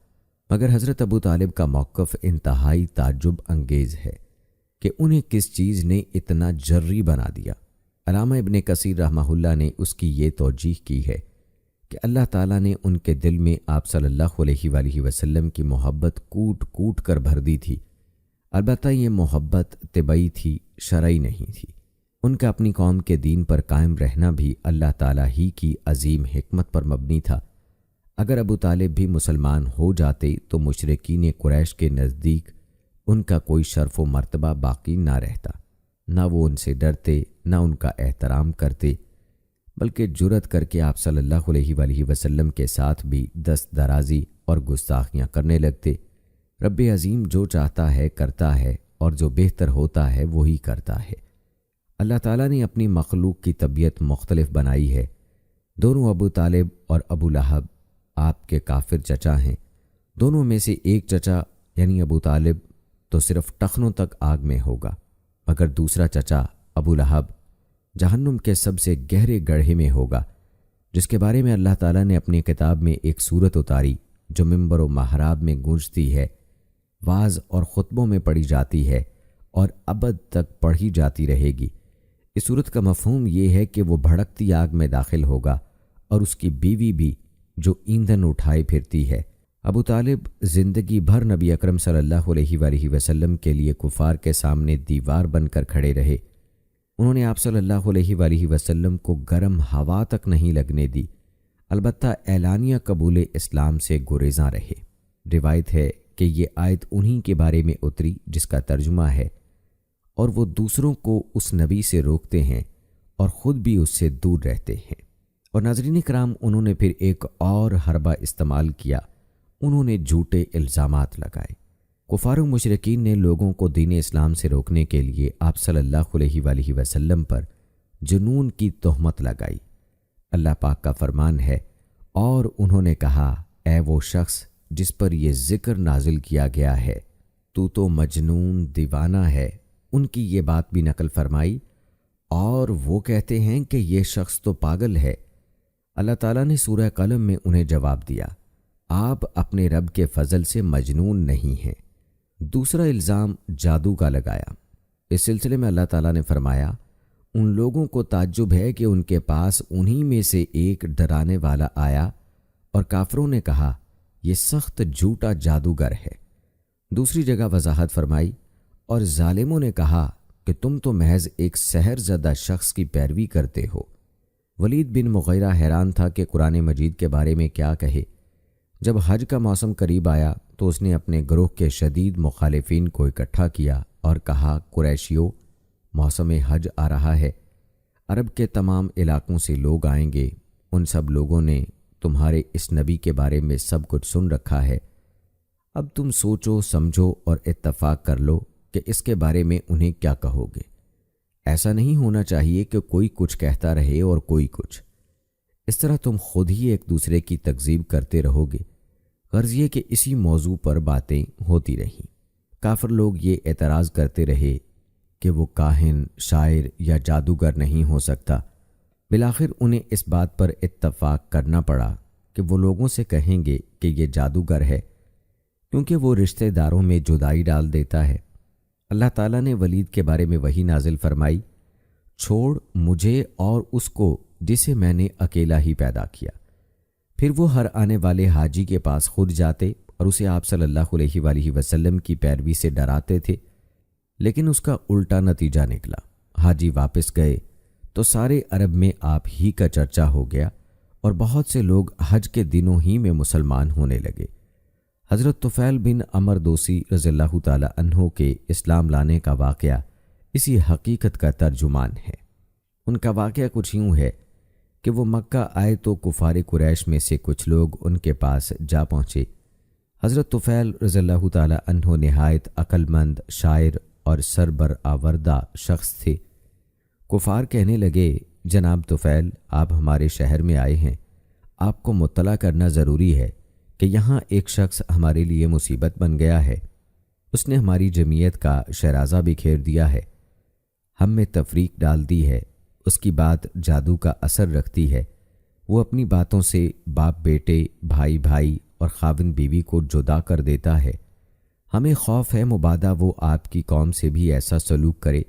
مگر حضرت ابو طالب کا موقف انتہائی تعجب انگیز ہے کہ انہیں کس چیز نے اتنا جری بنا دیا۔ علامہ ابن کثیر رحمہ اللہ نے اس کی یہ توجیح کی ہے کہ اللہ تعالیٰ نے ان کے دل میں آپ صلی اللہ علیہ وآلہ وسلم کی محبت کوٹ کوٹ کر بھر دی تھی۔ البتہ یہ محبت طبعی تھی، شرعی نہیں تھی۔ ان کا اپنی قوم کے دین پر قائم رہنا بھی اللہ تعالیٰ ہی کی عظیم حکمت پر مبنی تھا۔ اگر ابو طالب بھی مسلمان ہو جاتے تو مشرکین قریش کے نزدیک ان کا کوئی شرف و مرتبہ باقی نہ رہتا، نہ وہ ان سے ڈرتے، نہ ان کا احترام کرتے، بلکہ جرأت کر کے آپ صلی اللہ علیہ وآلہ وسلم کے ساتھ بھی دست درازی اور گستاخیاں کرنے لگتے۔ رب عظیم جو چاہتا ہے کرتا ہے، اور جو بہتر ہوتا ہے وہی کرتا ہے۔ اللہ تعالیٰ نے اپنی مخلوق کی طبیعت مختلف بنائی ہے۔ دونوں ابو طالب اور ابو لہب آپ کے کافر چچا ہیں۔ دونوں میں سے ایک چچا یعنی ابو طالب تو صرف ٹخنوں تک آگ میں ہوگا، مگر دوسرا چچا ابو لہب جہنم کے سب سے گہرے گڑھے میں ہوگا، جس کے بارے میں اللہ تعالیٰ نے اپنی کتاب میں ایک سورت اتاری جو منبر و محراب میں گونجتی ہے، واعظ اور خطبوں میں پڑھی جاتی ہے اور ابد تک پڑھی جاتی رہے گی۔ اس سورت کا مفہوم یہ ہے کہ وہ بھڑکتی آگ میں داخل ہوگا اور اس کی بیوی بھی جو ایندھن اٹھائے پھرتی ہے۔ ابو طالب زندگی بھر نبی اکرم صلی اللہ علیہ وآلہ وسلم کے لیے کفار کے سامنے دیوار بن کر کھڑے رہے۔ انہوں نے آپ صلی اللہ علیہ وآلہ وسلم کو گرم ہوا تک نہیں لگنے دی، البتہ اعلانیہ قبول اسلام سے گریزاں رہے۔ روایت ہے کہ یہ آیت انہی کے بارے میں اتری جس کا ترجمہ ہے، اور وہ دوسروں کو اس نبی سے روکتے ہیں اور خود بھی اس سے دور رہتے ہیں۔ اور ناظرین کرام، انہوں نے پھر ایک اور حربہ استعمال کیا، انہوں نے جھوٹے الزامات لگائے۔ کفار و مشرکین نے لوگوں کو دین اسلام سے روکنے کے لیے آپ صلی اللہ علیہ وآلہ وسلم پر جنون کی تہمت لگائی۔ اللہ پاک کا فرمان ہے، اور انہوں نے کہا، اے وہ شخص جس پر یہ ذکر نازل کیا گیا ہے، تو مجنون دیوانہ ہے۔ ان کی یہ بات بھی نقل فرمائی، اور وہ کہتے ہیں کہ یہ شخص تو پاگل ہے۔ اللہ تعالیٰ نے سورہ قلم میں انہیں جواب دیا، آپ اپنے رب کے فضل سے مجنون نہیں ہیں۔ دوسرا الزام جادو کا لگایا۔ اس سلسلے میں اللہ تعالیٰ نے فرمایا، ان لوگوں کو تعجب ہے کہ ان کے پاس انہی میں سے ایک ڈرانے والا آیا اور کافروں نے کہا یہ سخت جھوٹا جادوگر ہے۔ دوسری جگہ وضاحت فرمائی، اور ظالموں نے کہا کہ تم تو محض ایک سحر زدہ شخص کی پیروی کرتے ہو۔ ولید بن مغیرہ حیران تھا کہ قرآن مجید کے بارے میں کیا کہے۔ جب حج کا موسم قریب آیا تو اس نے اپنے گروہ کے شدید مخالفین کو اکٹھا کیا اور کہا، قریشیو، موسم حج آ رہا ہے، عرب کے تمام علاقوں سے لوگ آئیں گے، ان سب لوگوں نے تمہارے اس نبی کے بارے میں سب کچھ سن رکھا ہے، اب تم سوچو سمجھو اور اتفاق کر لو کہ اس کے بارے میں انہیں کیا کہو گے۔ ایسا نہیں ہونا چاہیے کہ کوئی کچھ کہتا رہے اور کوئی کچھ، اس طرح تم خود ہی ایک دوسرے کی تکذیب کرتے رہو گے۔ غرض یہ کہ اسی موضوع پر باتیں ہوتی رہیں۔ کافر لوگ یہ اعتراض کرتے رہے کہ وہ کاہن، شاعر یا جادوگر نہیں ہو سکتا۔ بالآخر انہیں اس بات پر اتفاق کرنا پڑا کہ وہ لوگوں سے کہیں گے کہ یہ جادوگر ہے، کیونکہ وہ رشتہ داروں میں جدائی ڈال دیتا ہے۔ اللہ تعالیٰ نے ولید کے بارے میں وحی نازل فرمائی، چھوڑ مجھے اور اس کو جسے میں نے اکیلا ہی پیدا کیا۔ پھر وہ ہر آنے والے حاجی کے پاس خود جاتے اور اسے آپ صلی اللہ علیہ وآلہ وسلم کی پیروی سے ڈراتے تھے، لیکن اس کا الٹا نتیجہ نکلا۔ حاجی واپس گئے تو سارے عرب میں آپ ہی کا چرچا ہو گیا اور بہت سے لوگ حج کے دنوں ہی میں مسلمان ہونے لگے۔ حضرت طفیل بن عمر دوسی رضی اللہ تعالی عنہ کے اسلام لانے کا واقعہ اسی حقیقت کا ترجمان ہے۔ ان کا واقعہ کچھ یوں ہے کہ وہ مکہ آئے تو کفار قریش میں سے کچھ لوگ ان کے پاس جا پہنچے۔ حضرت طفیل رضی اللہ تعالی عنہ نہایت عقل مند، شاعر اور سربر آوردہ شخص تھے۔ کفار کہنے لگے، جناب طفیل، آپ ہمارے شہر میں آئے ہیں، آپ کو مطلع کرنا ضروری ہے کہ یہاں ایک شخص ہمارے لیے مصیبت بن گیا ہے، اس نے ہماری جمعیت کا شیرازہ بکھیر دیا ہے، ہم میں تفریق ڈال دی ہے، اس کی بات جادو کا اثر رکھتی ہے، وہ اپنی باتوں سے باپ بیٹے، بھائی بھائی اور خاوند بیوی کو جدا کر دیتا ہے، ہمیں خوف ہے مبادا وہ آپ کی قوم سے بھی ایسا سلوک کرے،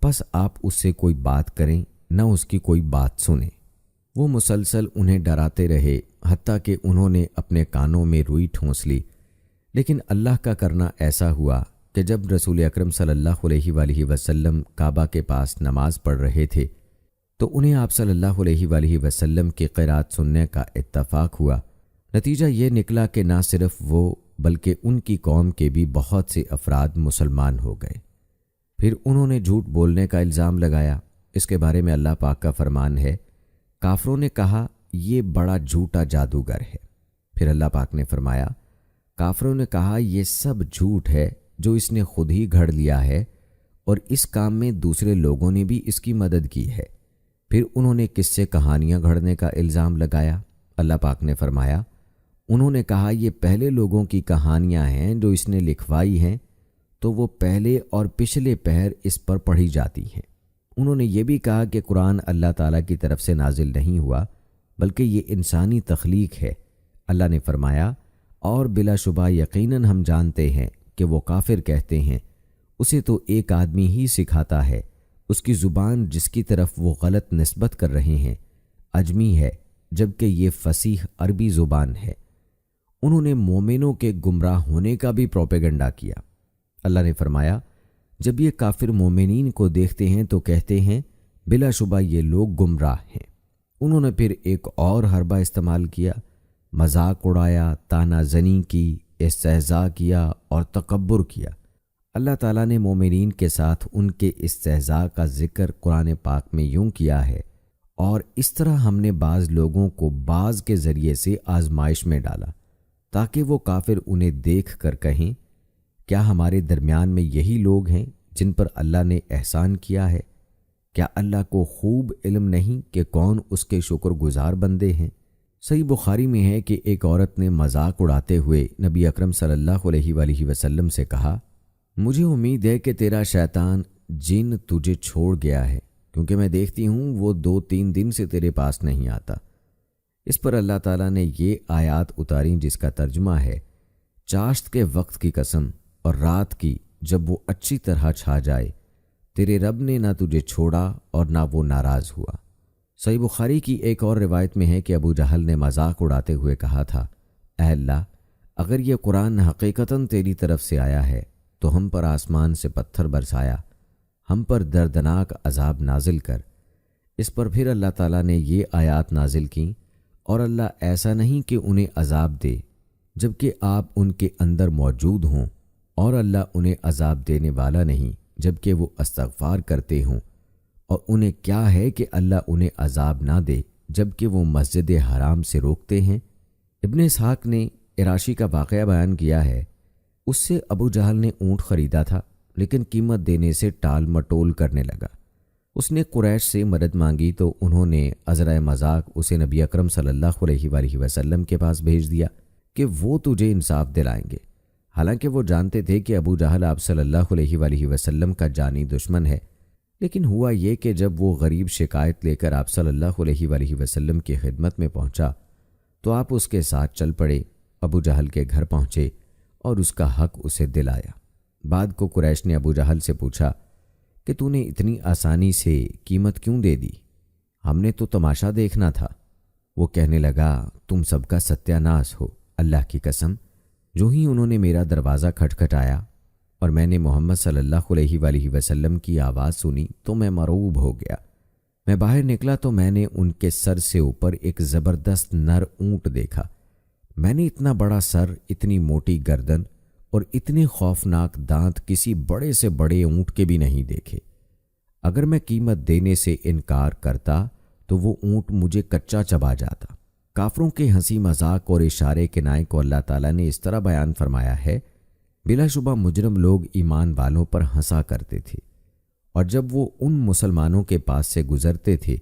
پس آپ اس سے کوئی بات کریں نہ اس کی کوئی بات سنیں۔ وہ مسلسل انہیں ڈراتے رہے حتیٰ کہ انہوں نے اپنے کانوں میں روئی ٹھونس لی، لیکن اللہ کا کرنا ایسا ہوا کہ جب رسول اکرم صلی اللہ علیہ وآلہ وسلم کعبہ کے پاس نماز پڑھ رہے تھے تو انہیں آپ صلی اللہ علیہ وآلہ وسلم کی قرات سننے کا اتفاق ہوا۔ نتیجہ یہ نکلا کہ نہ صرف وہ بلکہ ان کی قوم کے بھی بہت سے افراد مسلمان ہو گئے۔ پھر انہوں نے جھوٹ بولنے کا الزام لگایا۔ اس کے بارے میں اللہ پاک کا فرمان ہے، کافروں نے کہا یہ بڑا جھوٹا جادوگر ہے۔ پھر اللہ پاک نے فرمایا، کافروں نے کہا یہ سب جھوٹ ہے جو اس نے خود ہی گھڑ لیا ہے اور اس کام میں دوسرے لوگوں نے بھی اس کی مدد کی ہے۔ پھر انہوں نے کس سے کہانیاں گھڑنے کا الزام لگایا۔ اللہ پاک نے فرمایا، انہوں نے کہا یہ پہلے لوگوں کی کہانیاں ہیں جو اس نے لکھوائی ہیں، تو وہ پہلے اور پچھلے پہر اس پر پڑھی جاتی ہیں۔ انہوں نے یہ بھی کہا کہ قرآن اللہ تعالیٰ کی طرف سے نازل نہیں ہوا بلکہ یہ انسانی تخلیق ہے۔ اللہ نے فرمایا، اور بلا شبہ یقیناً ہم جانتے ہیں کہ وہ کافر کہتے ہیں اسے تو ایک آدمی ہی سکھاتا ہے، اس کی زبان جس کی طرف وہ غلط نسبت کر رہے ہیں اجمی ہے، جبکہ یہ فصیح عربی زبان ہے۔ انہوں نے مومنوں کے گمراہ ہونے کا بھی پروپیگنڈا کیا۔ اللہ نے فرمایا، جب یہ کافر مومنین کو دیکھتے ہیں تو کہتے ہیں بلا شبہ یہ لوگ گمراہ ہیں۔ انہوں نے پھر ایک اور حربہ استعمال کیا، مذاق اڑایا، طعنہ زنی کی، استہزاء کیا اور تکبر کیا۔ اللہ تعالیٰ نے مومنین کے ساتھ ان کے استہزاء کا ذکر قرآن پاک میں یوں کیا ہے، اور اس طرح ہم نے بعض لوگوں کو بعض کے ذریعے سے آزمائش میں ڈالا تاکہ وہ کافر انہیں دیکھ کر کہیں کیا ہمارے درمیان میں یہی لوگ ہیں جن پر اللہ نے احسان کیا ہے؟ کیا اللہ کو خوب علم نہیں کہ کون اس کے شکر گزار بندے ہیں؟ صحیح بخاری میں ہے کہ ایک عورت نے مذاق اڑاتے ہوئے نبی اکرم صلی اللہ علیہ وآلہ وسلم سے کہا، مجھے امید ہے کہ تیرا شیطان جن تجھے چھوڑ گیا ہے، کیونکہ میں دیکھتی ہوں وہ 2-3 دن سے تیرے پاس نہیں آتا۔ اس پر اللہ تعالیٰ نے یہ آیات اتاریں جس کا ترجمہ ہے، چاشت کے وقت کی قسم اور رات کی جب وہ اچھی طرح چھا جائے، تیرے رب نے نہ تجھے چھوڑا اور نہ وہ ناراض ہوا۔ صحیح بخاری کی ایک اور روایت میں ہے کہ ابو جہل نے مذاق اڑاتے ہوئے کہا تھا، اے اللہ، اگر یہ قرآن حقیقتاً تیری طرف سے آیا ہے تو ہم پر آسمان سے پتھر برسایا، ہم پر دردناک عذاب نازل کر۔ اس پر پھر اللہ تعالیٰ نے یہ آیات نازل کیں، اور اللہ ایسا نہیں کہ انہیں عذاب دے جبکہ آپ ان کے اندر موجود ہوں، اور اللہ انہیں عذاب دینے والا نہیں جبکہ وہ استغفار کرتے ہوں، اور انہیں کیا ہے کہ اللہ انہیں عذاب نہ دے جبکہ وہ مسجد حرام سے روکتے ہیں۔ ابن اسحاق نے عراشی کا واقعہ بیان کیا ہے، اس سے ابو جہل نے اونٹ خریدا تھا لیکن قیمت دینے سے ٹال مٹول کرنے لگا۔ اس نے قریش سے مدد مانگی تو انہوں نے عذرائے مذاق اسے نبی اکرم صلی اللہ علیہ وآلہ وسلم کے پاس بھیج دیا کہ وہ تجھے انصاف دلائیں گے، حالانکہ وہ جانتے تھے کہ ابو جہل آپ صلی اللہ علیہ وآلہ وسلم کا جانی دشمن ہے۔ لیکن ہوا یہ کہ جب وہ غریب شکایت لے کر آپ صلی اللہ علیہ وآلہ وسلم کی خدمت میں پہنچا تو آپ اس کے ساتھ چل پڑے، ابو جہل کے گھر پہنچے اور اس کا حق اسے دلایا۔ بعد کو قریش نے ابو جہل سے پوچھا کہ تو نے اتنی آسانی سے قیمت کیوں دے دی؟ ہم نے تو تماشا دیکھنا تھا۔ وہ کہنے لگا، تم سب کا ستیہ ناس ہو، اللہ کی قسم، جو ہی انہوں نے میرا دروازہ کھٹکھٹایا اور میں نے محمد صلی اللہ علیہ وآلہ وسلم کی آواز سنی تو میں مرعوب ہو گیا۔ میں باہر نکلا تو میں نے ان کے سر سے اوپر ایک زبردست نر اونٹ دیکھا۔ میں نے اتنا بڑا سر، اتنی موٹی گردن اور اتنے خوفناک دانت کسی بڑے سے بڑے اونٹ کے بھی نہیں دیکھے۔ اگر میں قیمت دینے سے انکار کرتا تو وہ اونٹ مجھے کچا چبا جاتا۔ کافروں کے ہنسی مذاق اور اشارے کنائے کو اللہ تعالیٰ نے اس طرح بیان فرمایا ہے، بلا شبہ مجرم لوگ ایمان والوں پر ہنسا کرتے تھے، اور جب وہ ان مسلمانوں کے پاس سے گزرتے تھے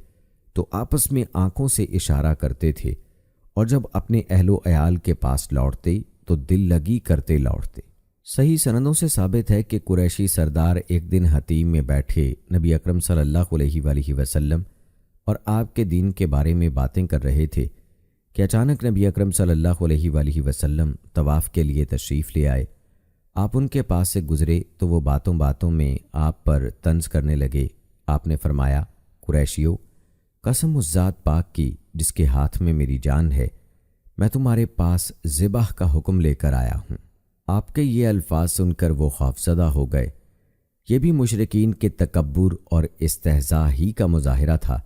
تو آپس میں آنکھوں سے اشارہ کرتے تھے، اور جب اپنے اہل و عیال کے پاس لوٹتے تو دل لگی کرتے لوٹتے۔ صحیح سندوں سے ثابت ہے کہ قریشی سردار ایک دن حتیم میں بیٹھے نبی اکرم صلی اللہ علیہ وآلہ وسلم اور آپ کے دین کے بارے میں باتیں کر رہے تھے کہ اچانک نبی اکرم صلی اللہ علیہ وآلہ وسلم طواف کے لیے تشریف لے آئے۔ آپ ان کے پاس سے گزرے تو وہ باتوں باتوں میں آپ پر طنز کرنے لگے۔ آپ نے فرمایا، قریشیو، قسم اس ذات پاک کی جس کے ہاتھ میں میری جان ہے، میں تمہارے پاس ذبح کا حکم لے کر آیا ہوں۔ آپ کے یہ الفاظ سن کر وہ خوفزدہ ہو گئے۔ یہ بھی مشرکین کے تکبر اور استہزاء ہی کا مظاہرہ تھا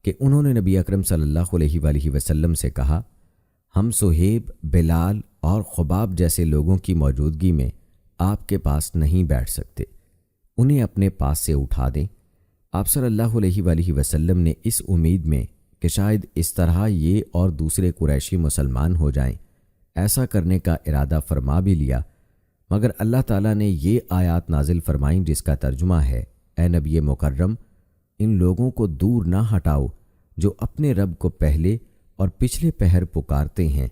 کہ انہوں نے نبی اکرم صلی اللہ علیہ وآلہ وسلم سے کہا، ہم صہیب، بلال اور خباب جیسے لوگوں کی موجودگی میں آپ کے پاس نہیں بیٹھ سکتے، انہیں اپنے پاس سے اٹھا دیں۔ آپ صلی اللہ علیہ وآلہ وسلم نے اس امید میں کہ شاید اس طرح یہ اور دوسرے قریشی مسلمان ہو جائیں، ایسا کرنے کا ارادہ فرما بھی لیا، مگر اللہ تعالیٰ نے یہ آیات نازل فرمائیں جس کا ترجمہ ہے، اے نبی مکرم، ان لوگوں کو دور نہ ہٹاؤ جو اپنے رب کو پہلے اور پچھلے پہر پکارتے ہیں،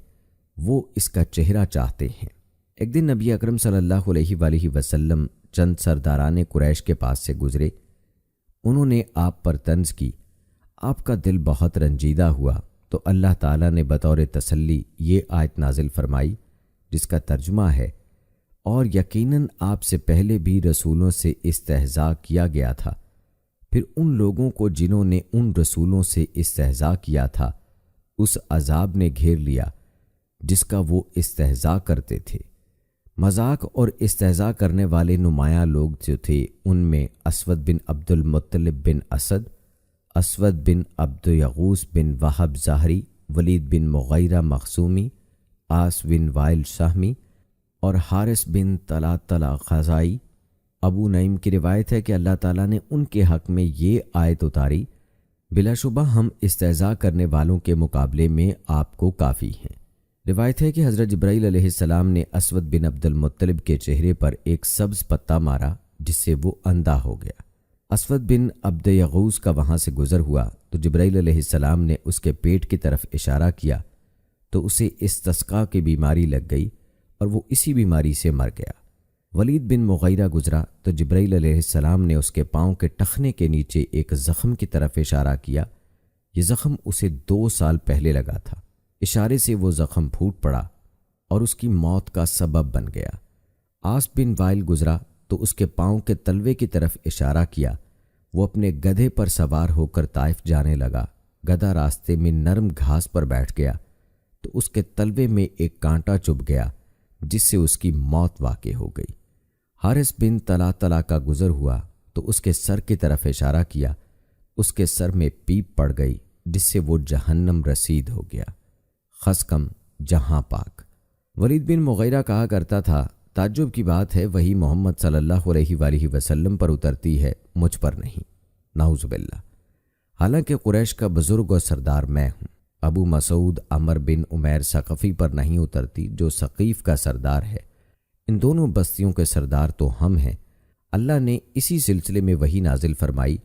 وہ اس کا چہرہ چاہتے ہیں۔ ایک دن نبی اکرم صلی اللہ علیہ وآلہ وسلم چند سرداران قریش کے پاس سے گزرے۔ انہوں نے آپ پر طنز کی۔ آپ کا دل بہت رنجیدہ ہوا تو اللہ تعالیٰ نے بطور تسلی یہ آیت نازل فرمائی جس کا ترجمہ ہے، اور یقیناً آپ سے پہلے بھی رسولوں سے استہزاء کیا گیا تھا، پھر ان لوگوں کو جنہوں نے ان رسولوں سے استہزاء کیا تھا اس عذاب نے گھیر لیا جس کا وہ استہزاء کرتے تھے۔ مذاق اور استہزاء کرنے والے نمایاں لوگ جو تھے ان میں اسود بن عبد المطلب بن اسد، اسود بن عبد یغوث بن وہب ظاہری، ولید بن مغیرہ مخزومی، آس بن وائل سہمی اور حارث بن طلحہ خزائی۔ ابو نعیم کی روایت ہے کہ اللہ تعالیٰ نے ان کے حق میں یہ آیت اتاری، بلا شبہ ہم استہزاء کرنے والوں کے مقابلے میں آپ کو کافی ہیں۔ روایت ہے کہ حضرت جبرائیل علیہ السلام نے اسود بن عبد المطلب کے چہرے پر ایک سبز پتہ مارا جس سے وہ اندھا ہو گیا۔ اسود بن عبد یغوث کا وہاں سے گزر ہوا تو جبرائیل علیہ السلام نے اس کے پیٹ کی طرف اشارہ کیا تو اسے استسقاء کی بیماری لگ گئی اور وہ اسی بیماری سے مر گیا۔ ولید بن مغیرہ گزرا تو جبرائیل علیہ السلام نے اس کے پاؤں کے ٹخنے کے نیچے ایک زخم کی طرف اشارہ کیا۔ یہ زخم اسے 2 سال پہلے لگا تھا۔ اشارے سے وہ زخم پھوٹ پڑا اور اس کی موت کا سبب بن گیا۔ آس بن وائل گزرا تو اس کے پاؤں کے تلوے کی طرف اشارہ کیا۔ وہ اپنے گدھے پر سوار ہو کر طائف جانے لگا۔ گدھا راستے میں نرم گھاس پر بیٹھ گیا تو اس کے تلوے میں ایک کانٹا چبھ گیا، جس سے اس کی موت واقع ہو گئی۔ حارث بن طلحہ کا گزر ہوا تو اس کے سر کی طرف اشارہ کیا، اس کے سر میں پیپ پڑ گئی، جس سے وہ جہنم رسید ہو گیا۔ خسکم جہاں پاک۔ ولید بن مغیرہ کہا کرتا تھا، تعجب کی بات ہے، وہی محمد صلی اللہ علیہ وآلہ وسلم پر اترتی ہے، مجھ پر نہیں، نعوذ باللہ۔ حالانکہ قریش کا بزرگ اور سردار میں ہوں۔ ابو مسعود عمر بن عمیر ثقفی پر نہیں اترتی، جو ثقیف کا سردار ہے۔ ان دونوں بستیوں کے سردار تو ہم ہیں۔ اللہ نے اسی سلسلے میں وحی نازل فرمائی۔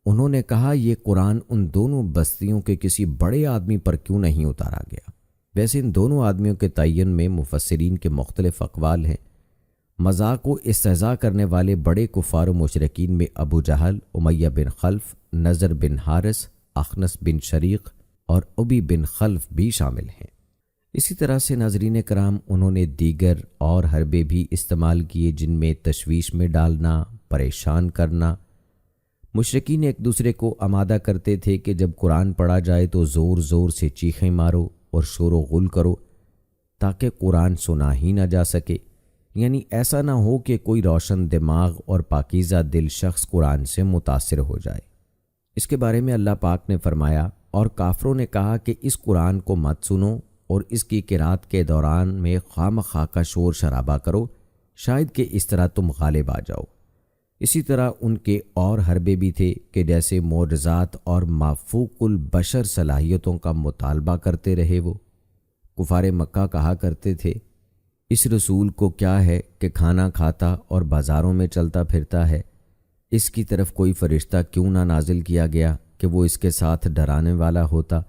انہوں نے کہا، یہ قرآن ان دونوں بستیوں کے کسی بڑے آدمی پر کیوں نہیں اتارا گیا؟ ویسے ان دونوں آدمیوں کے تعین میں مفسرین کے مختلف اقوال ہیں۔ مذاق و استہزاء کرنے والے بڑے کفار و مشرکین میں ابو جہل، امیہ بن خلف، نضر بن حارث، اخنس بن شریق اور ابی بن خلف بھی شامل ہیں۔ اسی طرح سے ناظرین کرام، انہوں نے دیگر اور حربے بھی استعمال کیے، جن میں تشویش میں ڈالنا، پریشان کرنا۔ مشرکین ایک دوسرے کو آمادہ کرتے تھے کہ جب قرآن پڑھا جائے تو زور زور سے چیخیں مارو اور شور و غل کرو تاکہ قرآن سنا ہی نہ جا سکے، یعنی ایسا نہ ہو کہ کوئی روشن دماغ اور پاکیزہ دل شخص قرآن سے متاثر ہو جائے۔ اس کے بارے میں اللہ پاک نے فرمایا، اور کافروں نے کہا کہ اس قرآن کو مت سنو اور اس کی قرات کے دوران میں خواہ کا شور شرابہ کرو، شاید کہ اس طرح تم غالب آ جاؤ۔ اسی طرح ان کے اور حربے بھی تھے کہ جیسے معجزات اور مافوق البشر صلاحیتوں کا مطالبہ کرتے رہے۔ وہ کفار مکہ کہا کرتے تھے، اس رسول کو کیا ہے کہ کھانا کھاتا اور بازاروں میں چلتا پھرتا ہے، اس کی طرف کوئی فرشتہ کیوں نہ نازل کیا گیا کہ وہ اس کے ساتھ ڈرانے والا ہوتا،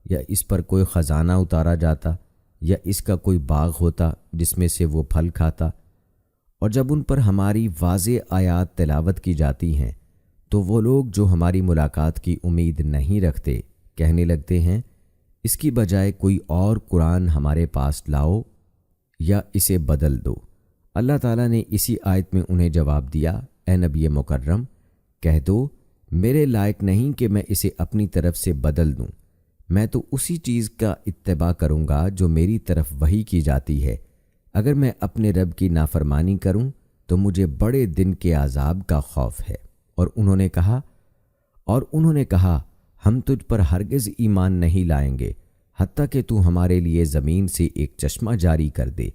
یا اس پر کوئی خزانہ اتارا جاتا، یا اس کا کوئی باغ ہوتا جس میں سے وہ پھل کھاتا۔ اور جب ان پر ہماری واضح آیات تلاوت کی جاتی ہیں تو وہ لوگ جو ہماری ملاقات کی امید نہیں رکھتے کہنے لگتے ہیں، اس کی بجائے کوئی اور قرآن ہمارے پاس لاؤ یا اسے بدل دو۔ اللہ تعالیٰ نے اسی آیت میں انہیں جواب دیا، اے نبی مکرم، کہہ دو میرے لائق نہیں کہ میں اسے اپنی طرف سے بدل دوں، میں تو اسی چیز کا اتباع کروں گا جو میری طرف وحی کی جاتی ہے۔ اگر میں اپنے رب کی نافرمانی کروں تو مجھے بڑے دن کے عذاب کا خوف ہے۔ اور انہوں نے کہا ہم تجھ پر ہرگز ایمان نہیں لائیں گے حتیٰ کہ تو ہمارے لیے زمین سے ایک چشمہ جاری کر دے،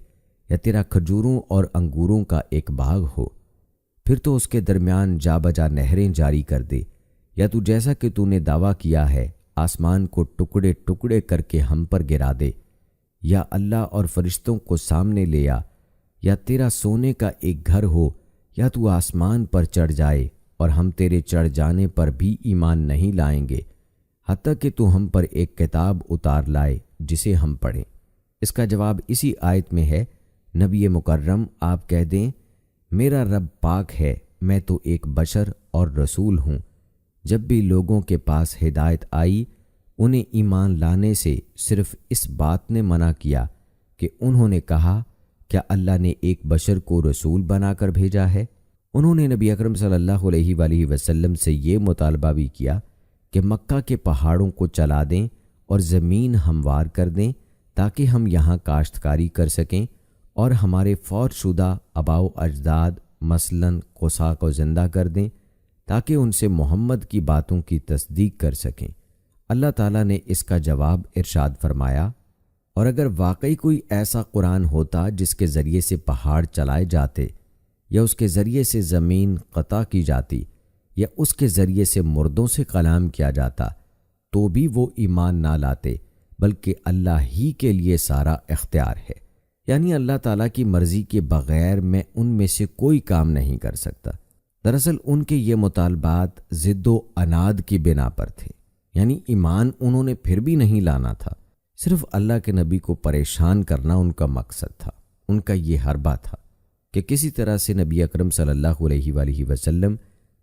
یا تیرا کھجوروں اور انگوروں کا ایک باغ ہو، پھر تو اس کے درمیان جا بجا نہریں جاری کر دے، یا تو جیسا کہ تو نے دعویٰ کیا ہے آسمان کو ٹکڑے ٹکڑے کر کے ہم پر گرا دے، یا اللہ اور فرشتوں کو سامنے لے آ، یا تیرا سونے کا ایک گھر ہو، یا تو آسمان پر چڑھ جائے اور ہم تیرے چڑھ جانے پر بھی ایمان نہیں لائیں گے حتیٰ کہ تو ہم پر ایک کتاب اتار لائے جسے ہم پڑھیں۔ اس کا جواب اسی آیت میں ہے، نبی مکرم آپ کہہ دیں میرا رب پاک ہے، میں تو ایک بشر اور رسول ہوں۔ جب بھی لوگوں کے پاس ہدایت آئی انہیں ایمان لانے سے صرف اس بات نے منع کیا کہ انہوں نے کہا کیا اللہ نے ایک بشر کو رسول بنا کر بھیجا ہے؟ انہوں نے نبی اکرم صلی اللہ علیہ وآلہ وسلم سے یہ مطالبہ بھی کیا کہ مکہ کے پہاڑوں کو چلا دیں اور زمین ہموار کر دیں تاکہ ہم یہاں کاشتکاری کر سکیں، اور ہمارے فوت شدہ آباء و اجداد مثلاً قصا کو زندہ کر دیں تاکہ ان سے محمد کی باتوں کی تصدیق کر سکیں۔ اللہ تعالیٰ نے اس کا جواب ارشاد فرمایا، اور اگر واقعی کوئی ایسا قرآن ہوتا جس کے ذریعے سے پہاڑ چلائے جاتے، یا اس کے ذریعے سے زمین قطع کی جاتی، یا اس کے ذریعے سے مردوں سے کلام کیا جاتا، تو بھی وہ ایمان نہ لاتے، بلکہ اللہ ہی کے لیے سارا اختیار ہے، یعنی اللہ تعالیٰ کی مرضی کے بغیر میں ان میں سے کوئی کام نہیں کر سکتا۔ دراصل ان کے یہ مطالبات ضد و عناد کی بنا پر تھے، یعنی ایمان انہوں نے پھر بھی نہیں لانا تھا، صرف اللہ کے نبی کو پریشان کرنا ان کا مقصد تھا۔ ان کا یہ حربہ تھا کہ کسی طرح سے نبی اکرم صلی اللہ علیہ وآلہ وسلم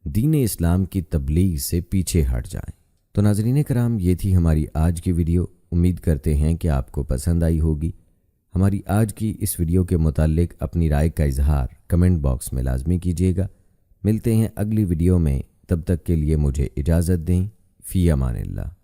دین اسلام کی تبلیغ سے پیچھے ہٹ جائیں۔ تو ناظرین کرام، یہ تھی ہماری آج کی ویڈیو۔ امید کرتے ہیں کہ آپ کو پسند آئی ہوگی۔ ہماری آج کی اس ویڈیو کے متعلق اپنی رائے کا اظہار کمنٹ باکس میں لازمی کیجیے گا۔ ملتے ہیں اگلی ویڈیو میں، تب تک کے لیے مجھے اجازت دیں۔ فی امان اللہ۔